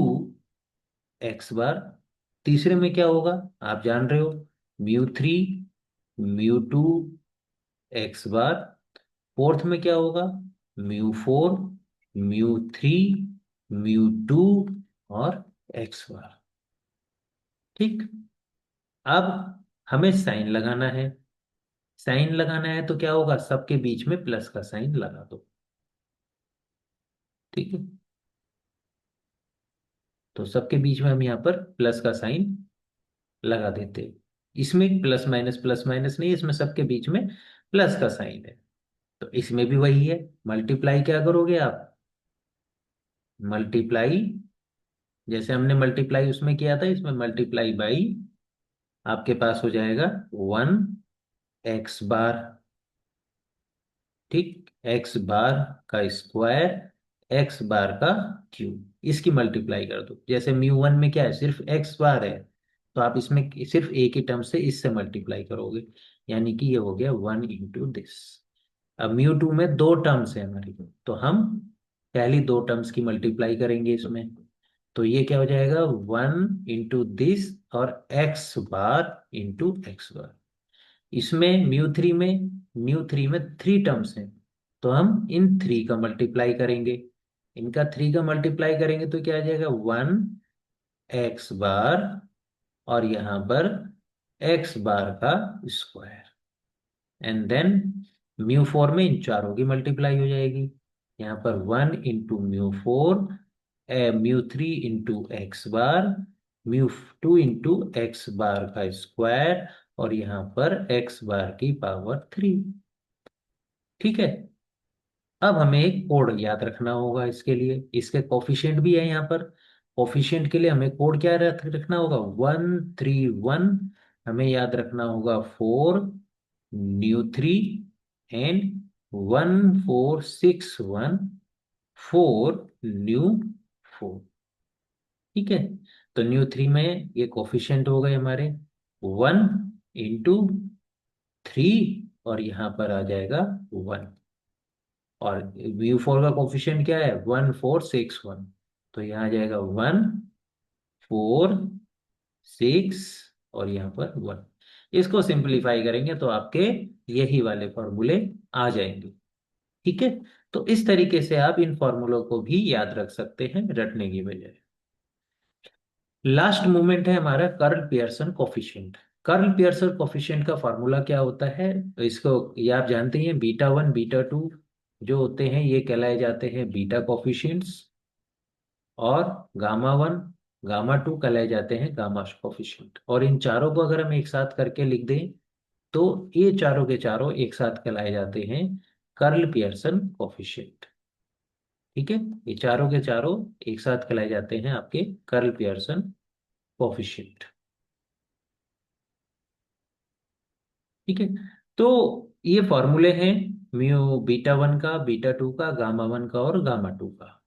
एक्स बार, तीसरे में क्या होगा, आप जान रहे हो, mu three mu two x bar, fourth में क्या होगा, mu four mu three mu two और एक्स बार। ठीक, अब हमें साइन लगाना है, साइन लगाना है तो क्या होगा, सबके बीच में प्लस का साइन लगा दो। ठीक है, तो सबके बीच में हम यहाँ पर प्लस का साइन लगा देते हैं। इसमें प्लस माइनस नहीं, इसमें सबके बीच में प्लस का साइन है। तो इसमें भी वही है, मल्टीप्लाई क्या करोगे आप, मल्टीप्लाई, जैसे हमने मल्टीप्लाई उसमें किया था, इसमें मल्टीप्लाई बाई, आपके पास हो जाएगा वन एक्स बार। ठीक, एक्स बार का स्क्वायर एक्स बार का क्यूब, इसकी मल्टीप्लाई कर दो। जैसे म्यू वन में क्या है, सिर्फ एक्स बार है, तो आप इसमें सिर्फ एक ही टर्म से इससे मल्टीप्लाई करोगे, यानी कि ये हो गया वन इंटू दिस। अब म्यू टू में दो टर्म्स है हमारी, तो हम पहली दो टर्म्स की मल्टीप्लाई करेंगे इसमें। तो ये क्या हो जाएगा, 1 इंटू दिस और x बार इंटू x बार। इसमें म्यू थ्री में थ्री टर्म्स हैं, तो हम इन थ्री का मल्टीप्लाई करेंगे। इनका थ्री का मल्टीप्लाई करेंगे तो क्या आ जाएगा, 1 x बार, और यहाँ पर x बार का square. And then mu four में इन चारों की मल्टीप्लाई हो जाएगी। यहाँ पर 1 into mu 4, mu 3 into x बार, म्यू 2 इंटू x बार का स्क्वायर, और यहाँ पर x बार की पावर 3। ठीक है। अब हमें एक कोड याद रखना होगा इसके लिए, इसके कोफिशिएंट भी है यहाँ पर। कोफिशिएंट के लिए हमें कोड क्या रखना होगा, 131। हमें याद रखना होगा 4 न्यू 3 एंड 1461 4 न्यू 4। ठीक है। तो न्यू 3 में ये कोफिशिएंट हो गए हमारे 1 इंटू 3, और यहाँ पर आ जाएगा 1। और म्यू 4 का कोफिशिएंट क्या है, 1461, तो यहाँ आ जाएगा 1 4 6, और यहाँ पर 1। इसको सिंपलीफाई करेंगे तो आपके यही वाले फॉर्मूले आ जाएंगे। ठीक है। तो इस तरीके से आप इन फॉर्मूलों को भी याद रख सकते हैं रटने की बजाय। लास्ट मूवमेंट है हमारा curl Pearson coefficient. Curl Pearson coefficient का फॉर्मूला क्या होता है, तो इसको ये आप जानते हैं, बीटा 1 बीटा 2 जो होते हैं ये कहलाए जाते हैं बीटा कोफिशिएंट्स, और गामा 1 गामा 2 कहलाए जाते हैं गामा कोफिशिएंट। और इन चारों को अगर हम एक साथ करके लिख दें तो ये चारों के चारों एक साथ कहलाए जाते हैं कर्ल पियर्सन कोफिशिएंट। ठीक है। ये चारों के चारों एक साथ कहलाए जाते हैं आपके कर्ल पियर्सन कोफिशिएंट। ठीक है। तो ये फॉर्मूले हैं बीटा 1 का, बीटा 2 का, गामा 1 का और गामा 2 का।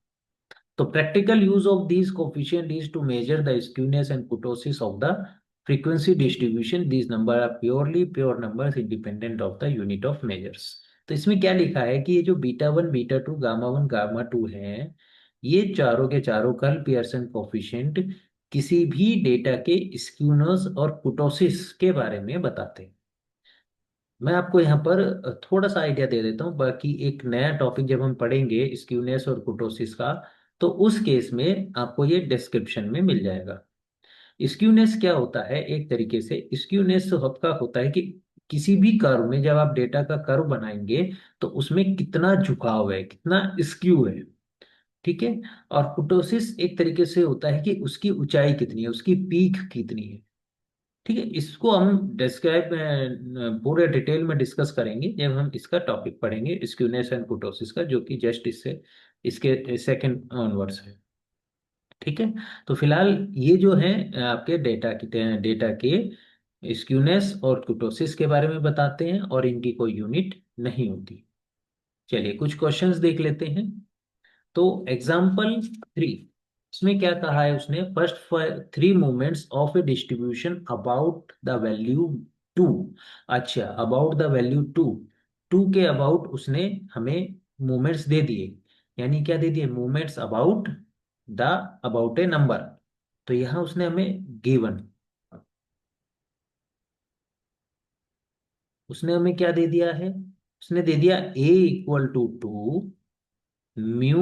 तो practical use of these coefficient is to measure the skewness and kurtosis of the frequency distribution. These number are purely pure numbers independent of the unit of measures. तो इसमें क्या लिखा है कि ये जो बीटा 1 बीटा 2 गामा 1 गामा 2 हैं, ये चारों के चारों कर्ल पियर्सन कोफिशिएंट किसी भी डेटा के स्क्यूनेस और कुटोसिस के बारे में बताते हैं। मैं आपको यहाँ पर थोड़ा सा आइडिया दे देता हूँ, बाकी एक नया टॉपिक जब हम पढ़ेंगे स्क्यूनेस और कुटोसिस का, तो उस केस में आपको ये डिस्क्रिप्शन में मिल जाएगा। स्क्यूनेस क्या होता है, एक तरीके से स्क्यूनेस आपका होता है कि किसी भी कर्व में जब आप डेटा का कर्व बनाएंगे तो उसमें कितना झुकाव है, कितना स्क्यू है। ठीक है। और कुटोसिस एक तरीके से होता है कि उसकी ऊंचाई कितनी है, उसकी पीक कितनी है। ठीक है। इसको हम डिस्क्राइब पूरे डिटेल में डिस्कस करेंगे जब हम इसका टॉपिक पढ़ेंगे स्क्यूनेस एंड कुटोसिस का, जो कि जस्ट इससे इसके सेकंड ऑनवर्ड्स है। ठीक है। तो फिलहाल ये जो है आपके डेटा के स्क्यूनेस और कुटोसिस के बारे में बताते हैं, और इनकी कोई यूनिट नहीं होती। चलिए कुछ क्वेश्चंस देख लेते हैं। तो एग्जाम्पल 3, इसमें क्या कहा है उसने, first 3 movements of a distribution about the value 2। अच्छा, अबाउट द वैल्यू 2, 2 के अबाउट उसने हमें मूवमेंट्स दे दिए। यानी क्या दे दिए, movements about the about A number. तो यहाँ उसने हमें गिवन, उसने हमें क्या दे दिया है, उसने दे दिया A = 2, mu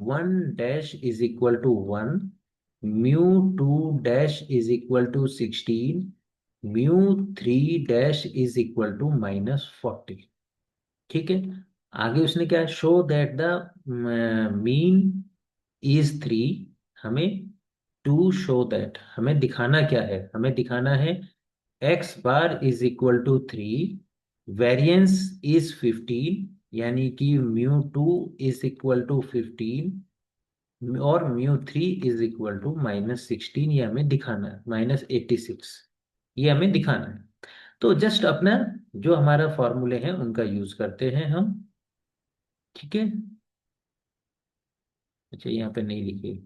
1 dash is equal to 1, mu 2 dash is equal to 16, mu 3 dash is equal to -40। ठीक है। आगे उसने क्या, show that the mean is 3। हमें टू शो दैट, हमें दिखाना क्या है, हमें दिखाना है x bar is equal to 3, variance is 15, यानी कि म्यू 2 इज इक्वल टू 15, और म्यू 3 इज इक्वल टू -16। ये हमें दिखाना है, -86, ये हमें दिखाना है। तो जस्ट अपना जो हमारा फॉर्मूले हैं उनका यूज करते हैं हम। ठीक है। अच्छा, यहाँ पे नहीं लिखे।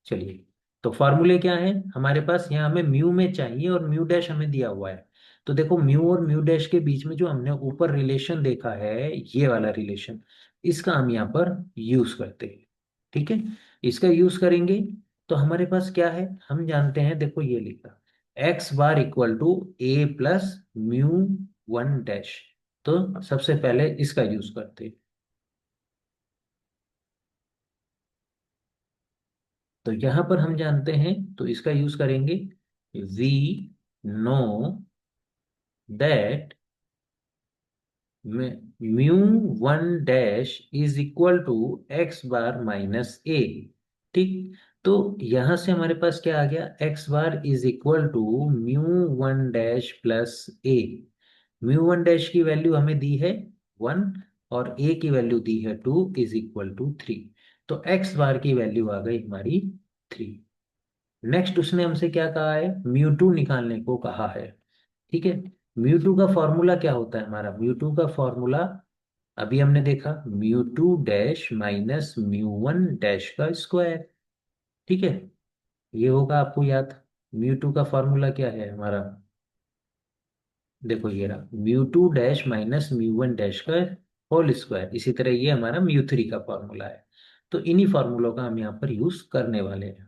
चलिए, तो फॉर्मूले क्या है हमारे पास, यहाँ हमें म्यू में चाहिए और म्यू डैश हमें दिया हुआ है। तो देखो म्यू और म्यू डैश के बीच में जो हमने ऊपर रिलेशन देखा है, ये वाला रिलेशन, इसका हम यहाँ पर यूज करते हैं। ठीक है, इसका यूज करेंगे तो हमारे पास क्या है, हम जानते हैं, देखो ये लिखा, x bar equal to a plus mu one dash. तो सबसे पहले इसका यूज करते हैं। तो यहां पर हम जानते हैं, तो इसका यूज करेंगे, we know that mu one dash is equal to x bar minus a. ठीक, तो यहां से हमारे पास क्या आ गया, x bar is equal to mu one dash plus a. Mu one dash की वैल्यू हमें दी है 1, और ए की वैल्यू दी है 2, इज इक्वल टू 3। तो एक्स बार की वैल्यू आ गई हमारी 3। नेक्स्ट उसने हमसे क्या कहा है, म्यू टू निकालने को कहा है। ठीक है, म्यू टू का फॉर्मूला क्या होता है हमारा, म्यू टू का फॉर्मूला अभी हमने देखा, mu two dash minus mu one dash का स्क्वायर। ठीक है, ये होगा आपको याद। म्यू टू का फॉर्मूला क्या है हमारा, देखो ये रहा, mu two dash minus mu one dash का होल स्क्वायर। इसी तरह ये हमारा म्यू थ्री का फॉर्मूला है। तो इन्हीं फॉर्मूलों का हम यहाँ पर यूज करने वाले हैं।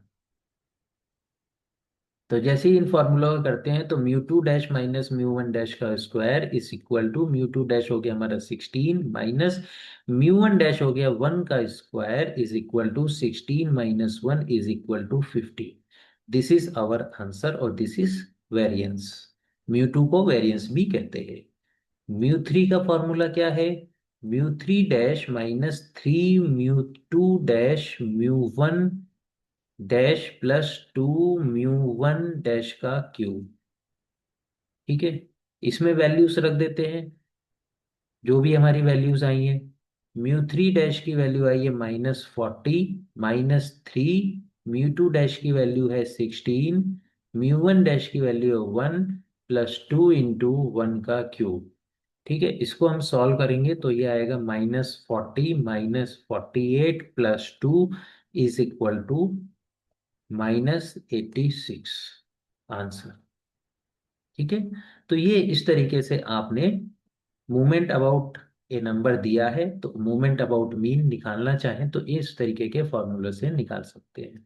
तो जैसे ही इन फॉर्मूला का करते हैं, तो mu two dash minus mu one dash का square is equal to, mu two dash हो गया हमारा 16 माइनस म्यू वन डैश हो गया 1 का square is equal to 16 minus 1 is equal to 50। This is our answer, और this is variance. Mu two को variance भी कहते हैं। म्यू थ्री का फॉर्मूला क्या है, mu three dash minus 3 mu two dash mu one dash plus 2 mu one dash का cube. ठीक है, इसमें वैल्यूज रख देते हैं, जो भी हमारी वैल्यूज आई हैं। म्यू थ्री डैश की वैल्यू आई है -40 माइनस 3, म्यू टू डैश की वैल्यू है 16, म्यू वन डैश की वैल्यू है 1 प्लस 2 इंटू वन का क्यूब। ठीक है, इसको हम सॉल्व करेंगे तो ये आएगा -40 minus 48 plus 2 is equal to -86 answer. ठीक है, तो ये इस तरीके से आपने मूवमेंट अबाउट ए नंबर दिया है, तो मूवमेंट अबाउट मीन निकालना चाहें तो इस तरीके के फॉर्मूले से निकाल सकते हैं।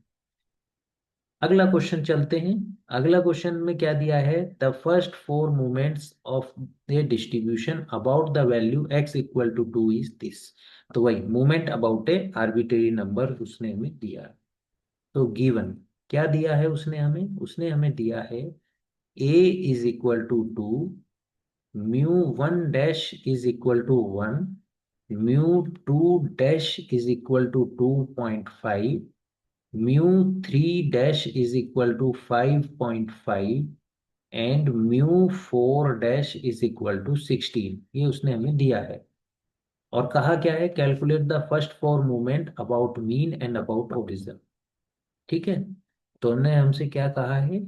अगला क्वेश्चन चलते हैं। अगला क्वेश्चन में क्या दिया है, the first four movements of the distribution about the value x equal to 2 is this. तो वही movement about a arbitrary number उसने हमें दिया है। तो गिवन क्या दिया है उसने हमें, उसने हमें दिया है a is equal to 2, mu one dash is equal to 1, mu two dash is equal to 2.5, mu three dash is equal to 5.5, and mu four dash is equal to 16। ये उसने हमें दिया है, और कहा क्या है, calculate the first four movement about mean and about origin. ठीक है, तो उन्होंने हमसे क्या कहा है,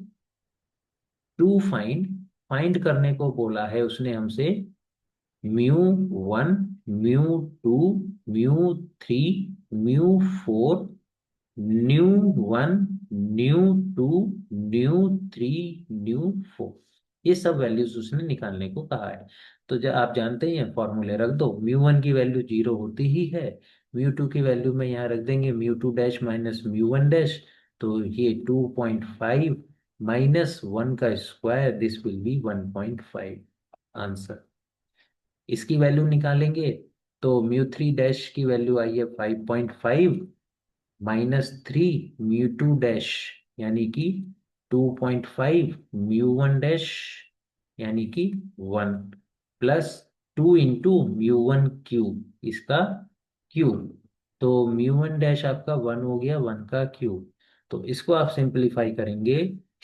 टू फाइंड, फाइंड करने को बोला है उसने हमसे, mu one, mu two, mu three, mu four, nu one, nu two, nu three, nu four. ये सब वैल्यूज उसने निकालने को कहा है। तो जब आप जानते हैं फॉर्मूले रख दो, म्यू वन की वैल्यू 0 होती ही है, म्यू टू की वैल्यू में यहाँ रख देंगे mu two dash minus mu one dash. तो ये 2.5 माइनस 1 का square, this will B 1.5 answer. इसकी वैल्यू निकालेंगे तो म्यू थ्री डैश की वैल्यू आई है 5.5 माइनस 3 म्यू टू डैश यानी कि 2.5 म्यू वन डैश यानी कि 1 plus 2 into mu one cube, इसका क्यूब। तो म्यू वन डैश आपका 1 हो गया, 1 का क्यूब। तो इसको आप सिंपलीफाई करेंगे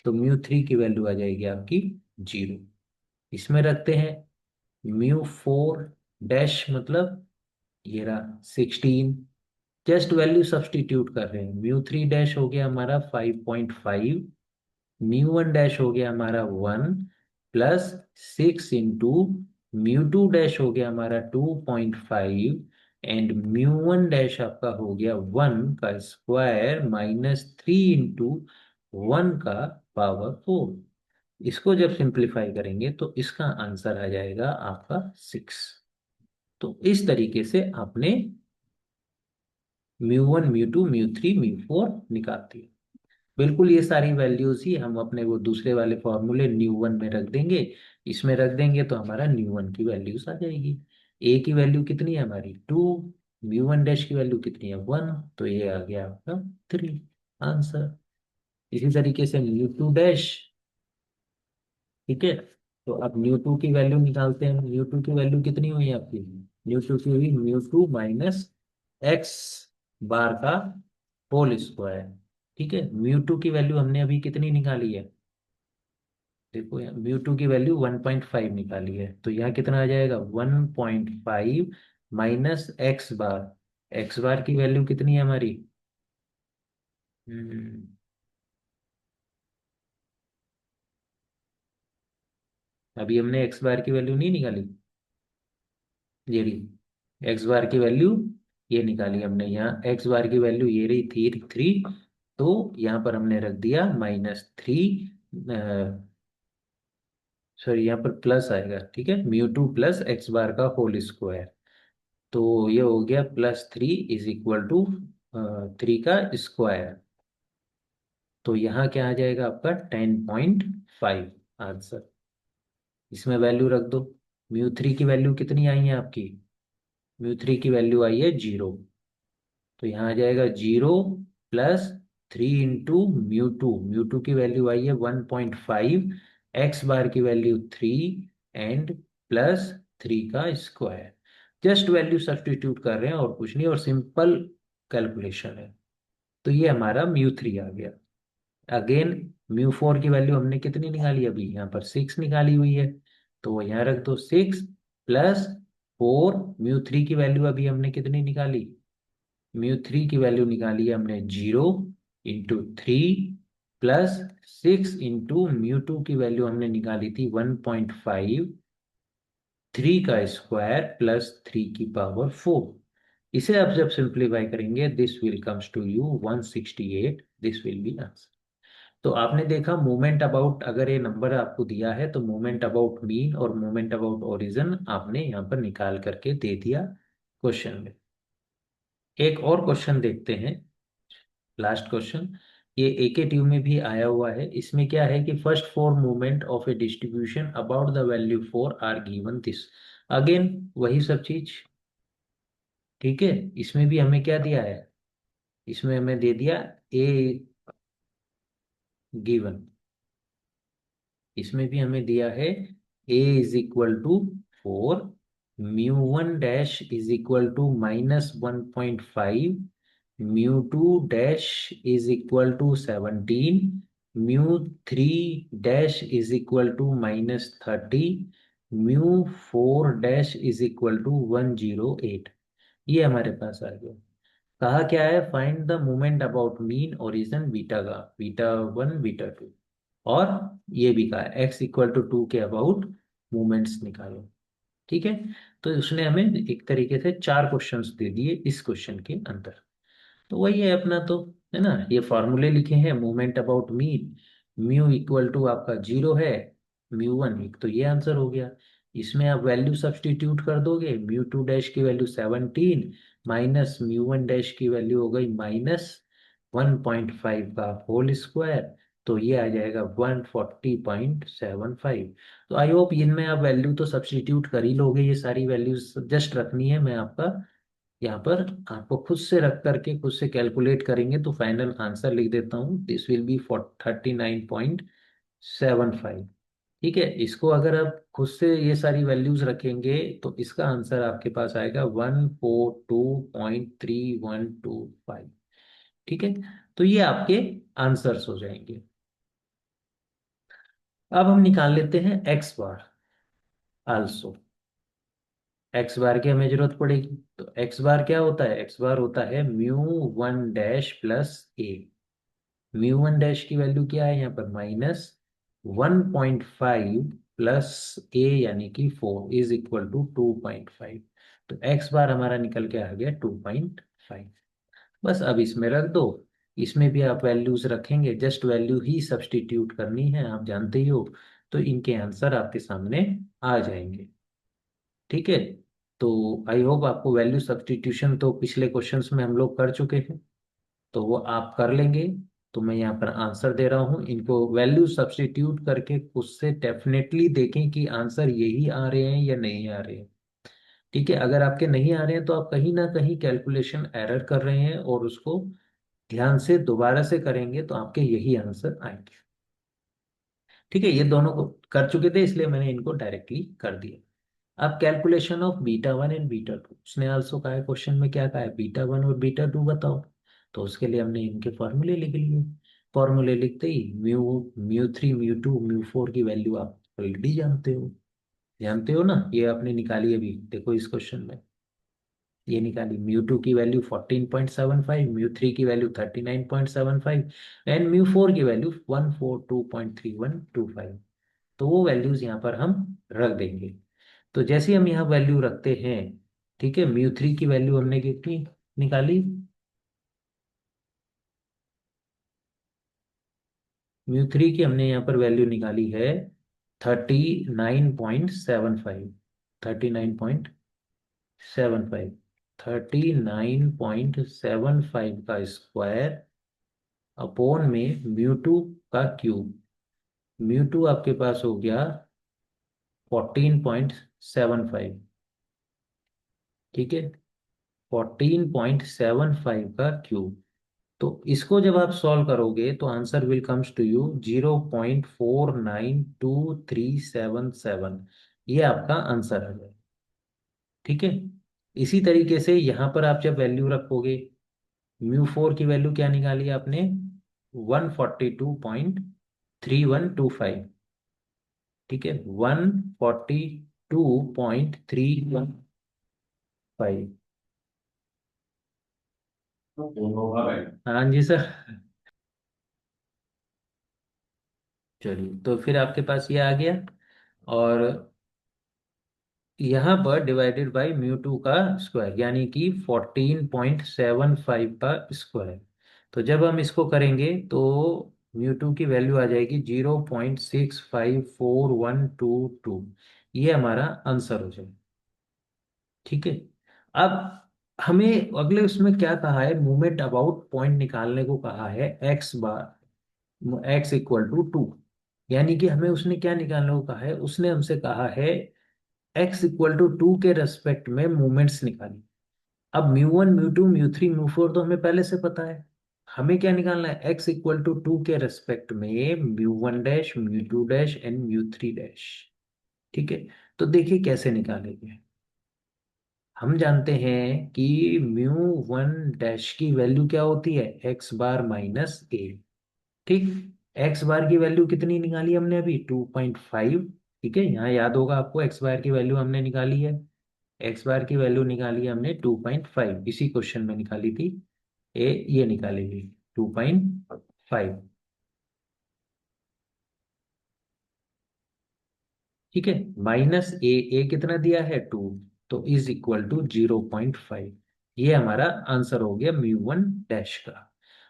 तो म्यू थ्री की वैल्यू आ जाएगी आपकी 0। इसमें रखते हैं म्यू फोर डैश, मतलब ये रहा 16, जस्ट वैल्यू सब्सटीट्यूट कर रहे हैं। म्यू थ्री डैश हो गया हमारा 5.5, म्यू वन डैश हो गया हमारा 1 plus 6 into mu two dash हो गया हमारा 2.5, एंड म्यू वन डैश आपका हो गया 1 का स्क्वायर माइनस 3 इंटू 1 का पावर 4। इसको जब सिंप्लीफाई करेंगे तो इसका आंसर आ जाएगा आपका 6। तो इस तरीके से आपने म्यू 1 म्यू 2 म्यू 3 म्यू 4 निकालती है। बिल्कुल ये सारी वैल्यूज ही हम अपने वो दूसरे वाले फॉर्मूले न्यू 1 में रख देंगे। इसमें रख देंगे तो हमारा न्यू 1 की वैल्यूज आ जाएगी। ए की वैल्यू कितनी है हमारी 2, म्यू 1 डैश की वैल्यू कितनी है 1, तो ये आ गया आपका 3 आंसर। इसी तरीके से म्यू 2 डैश, ठीक है। तो अब म्यू 2 की वैल्यू निकालते हैं। म्यू 2 की वैल्यू कितनी हुई आपकी, म्यू 2 की हुई म्यू 2 माइनस एक्स बार का होल स्क्वायर। ठीक है, म्यू 2 की वैल्यू हमने अभी कितनी निकाली है, देखो यहाँ म्यू 2 की वैल्यू 1.5 निकाली है, तो यहाँ कितना आ जाएगा 1.5 माइनस एक्स बार की वैल्यू कितनी है हमारी, हम्म, अभी हमने एक्स बार की वैल्यू नहीं निकाली, ये रही एक्स बार की वैल्यू, ये निकाली हमने। यहाँ एक्स बार की वैल्यू ये रही थी 3, तो यहाँ पर हमने रख दिया -3, सॉरी यहाँ पर प्लस आएगा, ठीक है, म्यू 2 प्लस एक्स बार का होल स्क्वायर। तो ये हो गया +3 इज इक्वल टू 3 का स्क्वायर। तो यहाँ क्या आ जाएगा आपका 10.5 आंसर। इसमें वैल्यू रख दो। म्यू 3 की वैल्यू कितनी आई है आपकी, म्यू 3 की वैल्यू आई है 0, तो यहाँ आ जाएगा 0 +3 इंटू म्यू 2 की वैल्यू आई है 1.5, एक्स बार की वैल्यू 3 एंड +3 का स्क्वायर। जस्ट वैल्यू सब्स्टिट्यूट कर रहे हैं और कुछ नहीं, और सिंपल कैलकुलेशन है। तो ये हमारा म्यू 3 आ गया। अगेन म्यू 4 की वैल्यू हमने कितनी निकाली, अभी यहाँ पर 6 निकाली हुई है, तो वो यहाँ रख दो 6 +4। म्यू 3 की वैल्यू अभी हमने कितनी निकाली, म्यू 3 की वैल्यू निकाली है हमने 0 × 3 +6 इंटू म्यू 2 की वैल्यू हमने निकाली थी 1.5, 3 का स्क्वायर +3 की पावर 4। इसे आप जब सिंप्लीफाई करेंगे this will comes to you 168, this will be answer. तो आपने देखा मोमेंट अबाउट, अगर ये नंबर आपको दिया है तो मोमेंट अबाउट मीन और मोमेंट अबाउट ओरिजिन आपने यहाँ पर निकाल करके दे दिया क्वेश्चन में। एक और क्वेश्चन देखते हैं, लास्ट क्वेश्चन। ये एके ट्यूब में भी आया हुआ है। इसमें क्या है कि first 4 movement of a distribution about the value 4 are given this. Again वही सब चीज, ठीक है। इसमें भी हमें क्या दिया है, इसमें हमें दे दिया ए गिवन, इसमें भी हमें दिया है a is equal to 4, mu 1 dash is equal to -1.5, mu 2 dash is equal to 17, mu 3 dash is equal to -30, mu 4 dash is equal to 108। ये हमारे पास आ गया। कहा क्या है, find the moment about mean origin beta का, beta 1 beta 2। और ये भी कहा x = 2 के अबाउट मूवमेंट्स निकालो, ठीक है। तो उसने हमें एक तरीके से 4 क्वेश्चंस दे दिए इस क्वेश्चन के अंदर। तो वही है अपना, तो है ना, ये फॉर्मूले लिखे हैं मोमेंट अबाउट मीन। म्यू आपका 0 है, म्यू 1 तो ये आंसर हो गया। इसमें आप वैल्यू सब्स्टिट्यूट कर दोगे, म्यू 2 डैश की वैल्यू 17 माइनस म्यू 1 डैश की वैल्यू हो गई -1.5 का होल स्क्वायर, तो ये आ जाएगा 140.75। तो आई होप इनमें आप वैल्यू तो सब्स्टिट्यूट कर ही लोगे, ये सारी वैल्यूज जस्ट रखनी है। मैं आपका यहाँ पर आपको खुद से रख करके खुद से कैलकुलेट करेंगे तो फाइनल आंसर लिख देता हूँ, दिस विल बी 39.75। ठीक है, इसको अगर आप खुद से ये सारी वैल्यूज रखेंगे तो इसका आंसर आपके पास आएगा 142.3125। ठीक है, तो ये आपके आंसर्स हो जाएंगे। अब हम निकाल लेते हैं एक्स बार आल्सो। एक्स बार की हमें जरूरत पड़ेगी, तो एक्स बार क्या होता है, एक्स बार होता है mu 1 dash plus a. Mu 1 dash की वैल्यू क्या है यहाँ पर -1.5 प्लस ए यानी कि 4 इज इक्वल टू 2.5। तो एक्स बार हमारा निकल के आ गया 2.5। बस अब इसमें रख दो, इसमें भी आप वैल्यूज रखेंगे, जस्ट वैल्यू ही सब्स्टिट्यूट करनी है, आप जानते ही हो। तो इनके आंसर आपके सामने आ जाएंगे। ठीक है। तो आई होप आपको वैल्यू सब्स्टिट्यूशन तो पिछले क्वेश्चंस में हम लोग कर चुके हैं, तो वो आप कर लेंगे। तो मैं यहाँ पर आंसर दे रहा हूँ, इनको वैल्यू सब्स्टिट्यूट करके उससे डेफिनेटली देखें कि आंसर यही आ रहे हैं या नहीं आ रहे हैं। ठीक है, अगर आपके नहीं आ रहे हैं तो आप कहीं ना कहीं कैलकुलेशन एरर कर रहे हैं, और उसको ध्यान से दोबारा से करेंगे तो आपके यही आंसर आएंगे। ठीक है, ये दोनों को कर चुके थे इसलिए मैंने इनको डायरेक्टली कर दिया। अब calculation of beta 1 and beta 2, उसने आल्सो कहा है क्वेश्चन में, क्या कहा है, बीटा 1 और बीटा 2 बताओ। तो उसके लिए हमने इनके फॉर्मूले लिख लिए। फॉर्मूले लिखते ही म्यू म्यू 3 म्यू 2 म्यू 4 की वैल्यू आप ऑलरेडी जानते हो ना, ये आपने निकाली अभी, देखो इस क्वेश्चन में ये निकाली। म्यू 2 की वैल्यू 14.75, म्यू 3 की वैल्यू 39.75, एंड म्यू 4 की वैल्यू 142.3125। तो वो वैल्यूज यहाँ पर हम रख देंगे। तो जैसे ही हम यहाँ वैल्यू रखते हैं, ठीक है, म्यू 3 की वैल्यू हमने कितनी निकाली, म्यू 3 की हमने यहाँ पर वैल्यू निकाली है 39.75। 39.75, 39.75 का स्क्वायर अपॉन में म्यू 2 का क्यूब। म्यू 2 आपके पास हो गया 14.75। ठीक है, 14.75 का क्यूब। तो इसको जब आप सॉल्व करोगे तो answer will comes to you 0.492377। ये आपका आंसर आ जाए। ठीक है, इसी तरीके से यहाँ पर आप जब वैल्यू रखोगे, म्यू 4 की वैल्यू क्या निकाली आपने, 142.3125। ठीक है, 142.315। हाँ जी सर। चलिए, तो फिर आपके पास ये आ गया, और यहाँ पर डिवाइडेड बाय म्यू 2 का स्क्वायर, यानी कि 14.75 का स्क्वायर। तो जब हम इसको करेंगे तो म्यू 2 की वैल्यू आ जाएगी 0.654122। ये हमारा आंसर हो जाएगा। ठीक है। अब हमें अगले उसमें क्या कहा है, मूवमेंट अबाउट पॉइंट निकालने को कहा है, x=2। यानी कि हमें उसने क्या निकालने को कहा है, उसने हमसे कहा है x=2 के रेस्पेक्ट में मूवमेंट्स निकाली। अब म्यू 1 म्यू 2 म्यू 3 म्यू 4 तो हमें पहले से पता है। हमें क्या निकालना है, x=2 के रेस्पेक्ट में mu 1 dash mu 2 dash and mu 3 dash. ठीक है, तो देखिए कैसे निकालेंगे। हम जानते हैं कि म्यू 1 डैश की वैल्यू क्या होती है, x बार माइनस a। ठीक, एक्स बार की वैल्यू कितनी निकाली हमने अभी, 2.5। ठीक है, यहाँ याद होगा आपको, एक्स बार की वैल्यू हमने निकाली है, एक्स बार की वैल्यू निकाली है हमने 2.5, इसी क्वेश्चन में निकाली थी। ये निकालेगी 2.5। ठीक है, माइनस ए कितना दिया है, 2। तो इज इक्वल टू 0.5। ये हमारा आंसर हो गया म्यू 1 डैश का।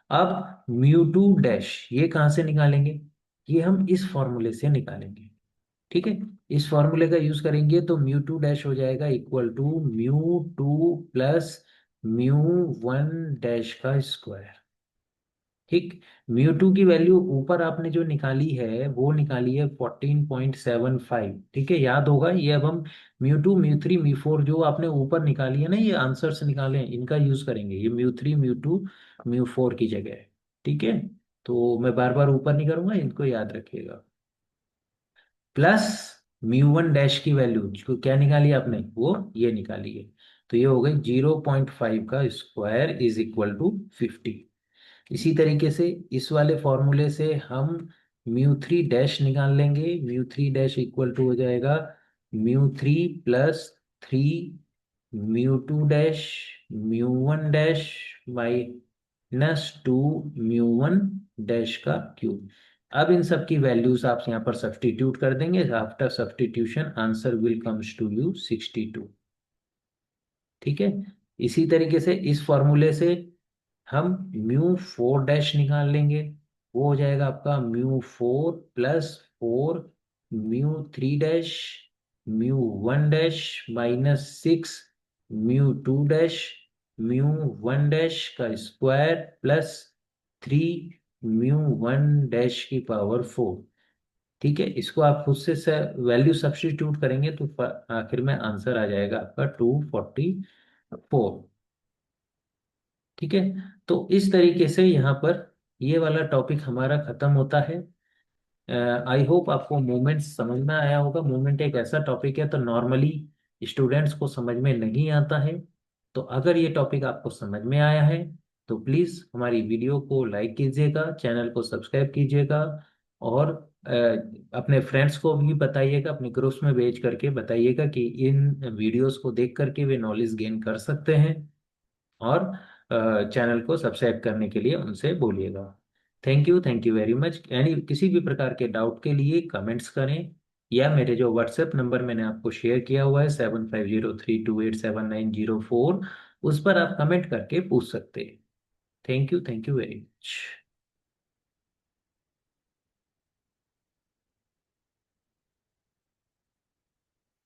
अब म्यू 2 डैश ये कहाँ से निकालेंगे, ये हम इस फॉर्मूले से निकालेंगे। ठीक है, इस फॉर्मूले का यूज करेंगे तो म्यू 2 डैश हो जाएगा equal to mu 2 plus mu 1 dash का स्क्वायर। ठीक, म्यू 2 की वैल्यू ऊपर आपने जो निकाली है वो निकाली है 14.75। ठीक है, याद होगा ये। अब हम म्यू 2 म्यू 3 म्यू 4 जो आपने ऊपर निकाली है ना, ये आंसर्स निकाले हैं, इनका यूज करेंगे, ये म्यू 3 म्यू 2 म्यू 4 की जगह है। ठीक है, तो मैं बार बार ऊपर नहीं करूंगा, इनको याद रखिएगा। प्लस म्यू 1 डैश की वैल्यू जो क्या निकाली आपने, वो ये निकाली है। तो ये हो गई 0.5 का स्क्वायर इज इक्वल टू 50। इसी तरीके से इस वाले फॉर्मूले से हम म्यू 3 डैश निकाल लेंगे। म्यू 3 डैश इक्वल टू हो जाएगा mu 3 plus 3 mu 2 dash mu 1 dash minus 2 mu 1 dash का क्यूब। अब इन सब की वैल्यूज आप यहाँ पर सब्स्टिट्यूट कर देंगे। After substitution answer will comes to you 62। ठीक है, इसी तरीके से इस फॉर्मूले से हम म्यू फोर डैश निकाल लेंगे। वो हो जाएगा आपका mu four plus four mu three dash mu one dash minus six mu two dash mu one dash का square plus three mu one dash की पावर फोर। ठीक है, इसको आप खुद से वैल्यू सब्स्टिट्यूट करेंगे तो आखिर में आंसर आ जाएगा आपका 244। ठीक है, तो इस तरीके से यहाँ पर ये वाला टॉपिक हमारा खत्म होता है। आई होप आपको मूवमेंट समझ में आया होगा। मूवमेंट एक ऐसा टॉपिक है तो नॉर्मली स्टूडेंट्स को समझ में नहीं आता है। तो अगर ये टॉपिक आपको समझ में आया है तो प्लीज़ हमारी वीडियो को लाइक कीजिएगा, चैनल को सब्सक्राइब कीजिएगा, और अपने फ्रेंड्स को भी बताइएगा, अपने ग्रुप्स में भेज करके बताइएगा कि इन वीडियोस को देख करके वे नॉलेज गेन कर सकते हैं। और चैनल को सब्सक्राइब करने के लिए उनसे बोलिएगा। Thank you very much. यानी किसी भी प्रकार के डाउट के लिए कमेंट्स करें, या मेरे जो व्हाट्सएप नंबर मैंने आपको शेयर किया हुआ है 7503287904, उस पर आप कमेंट करके पूछ सकते हैं। Thank you very much.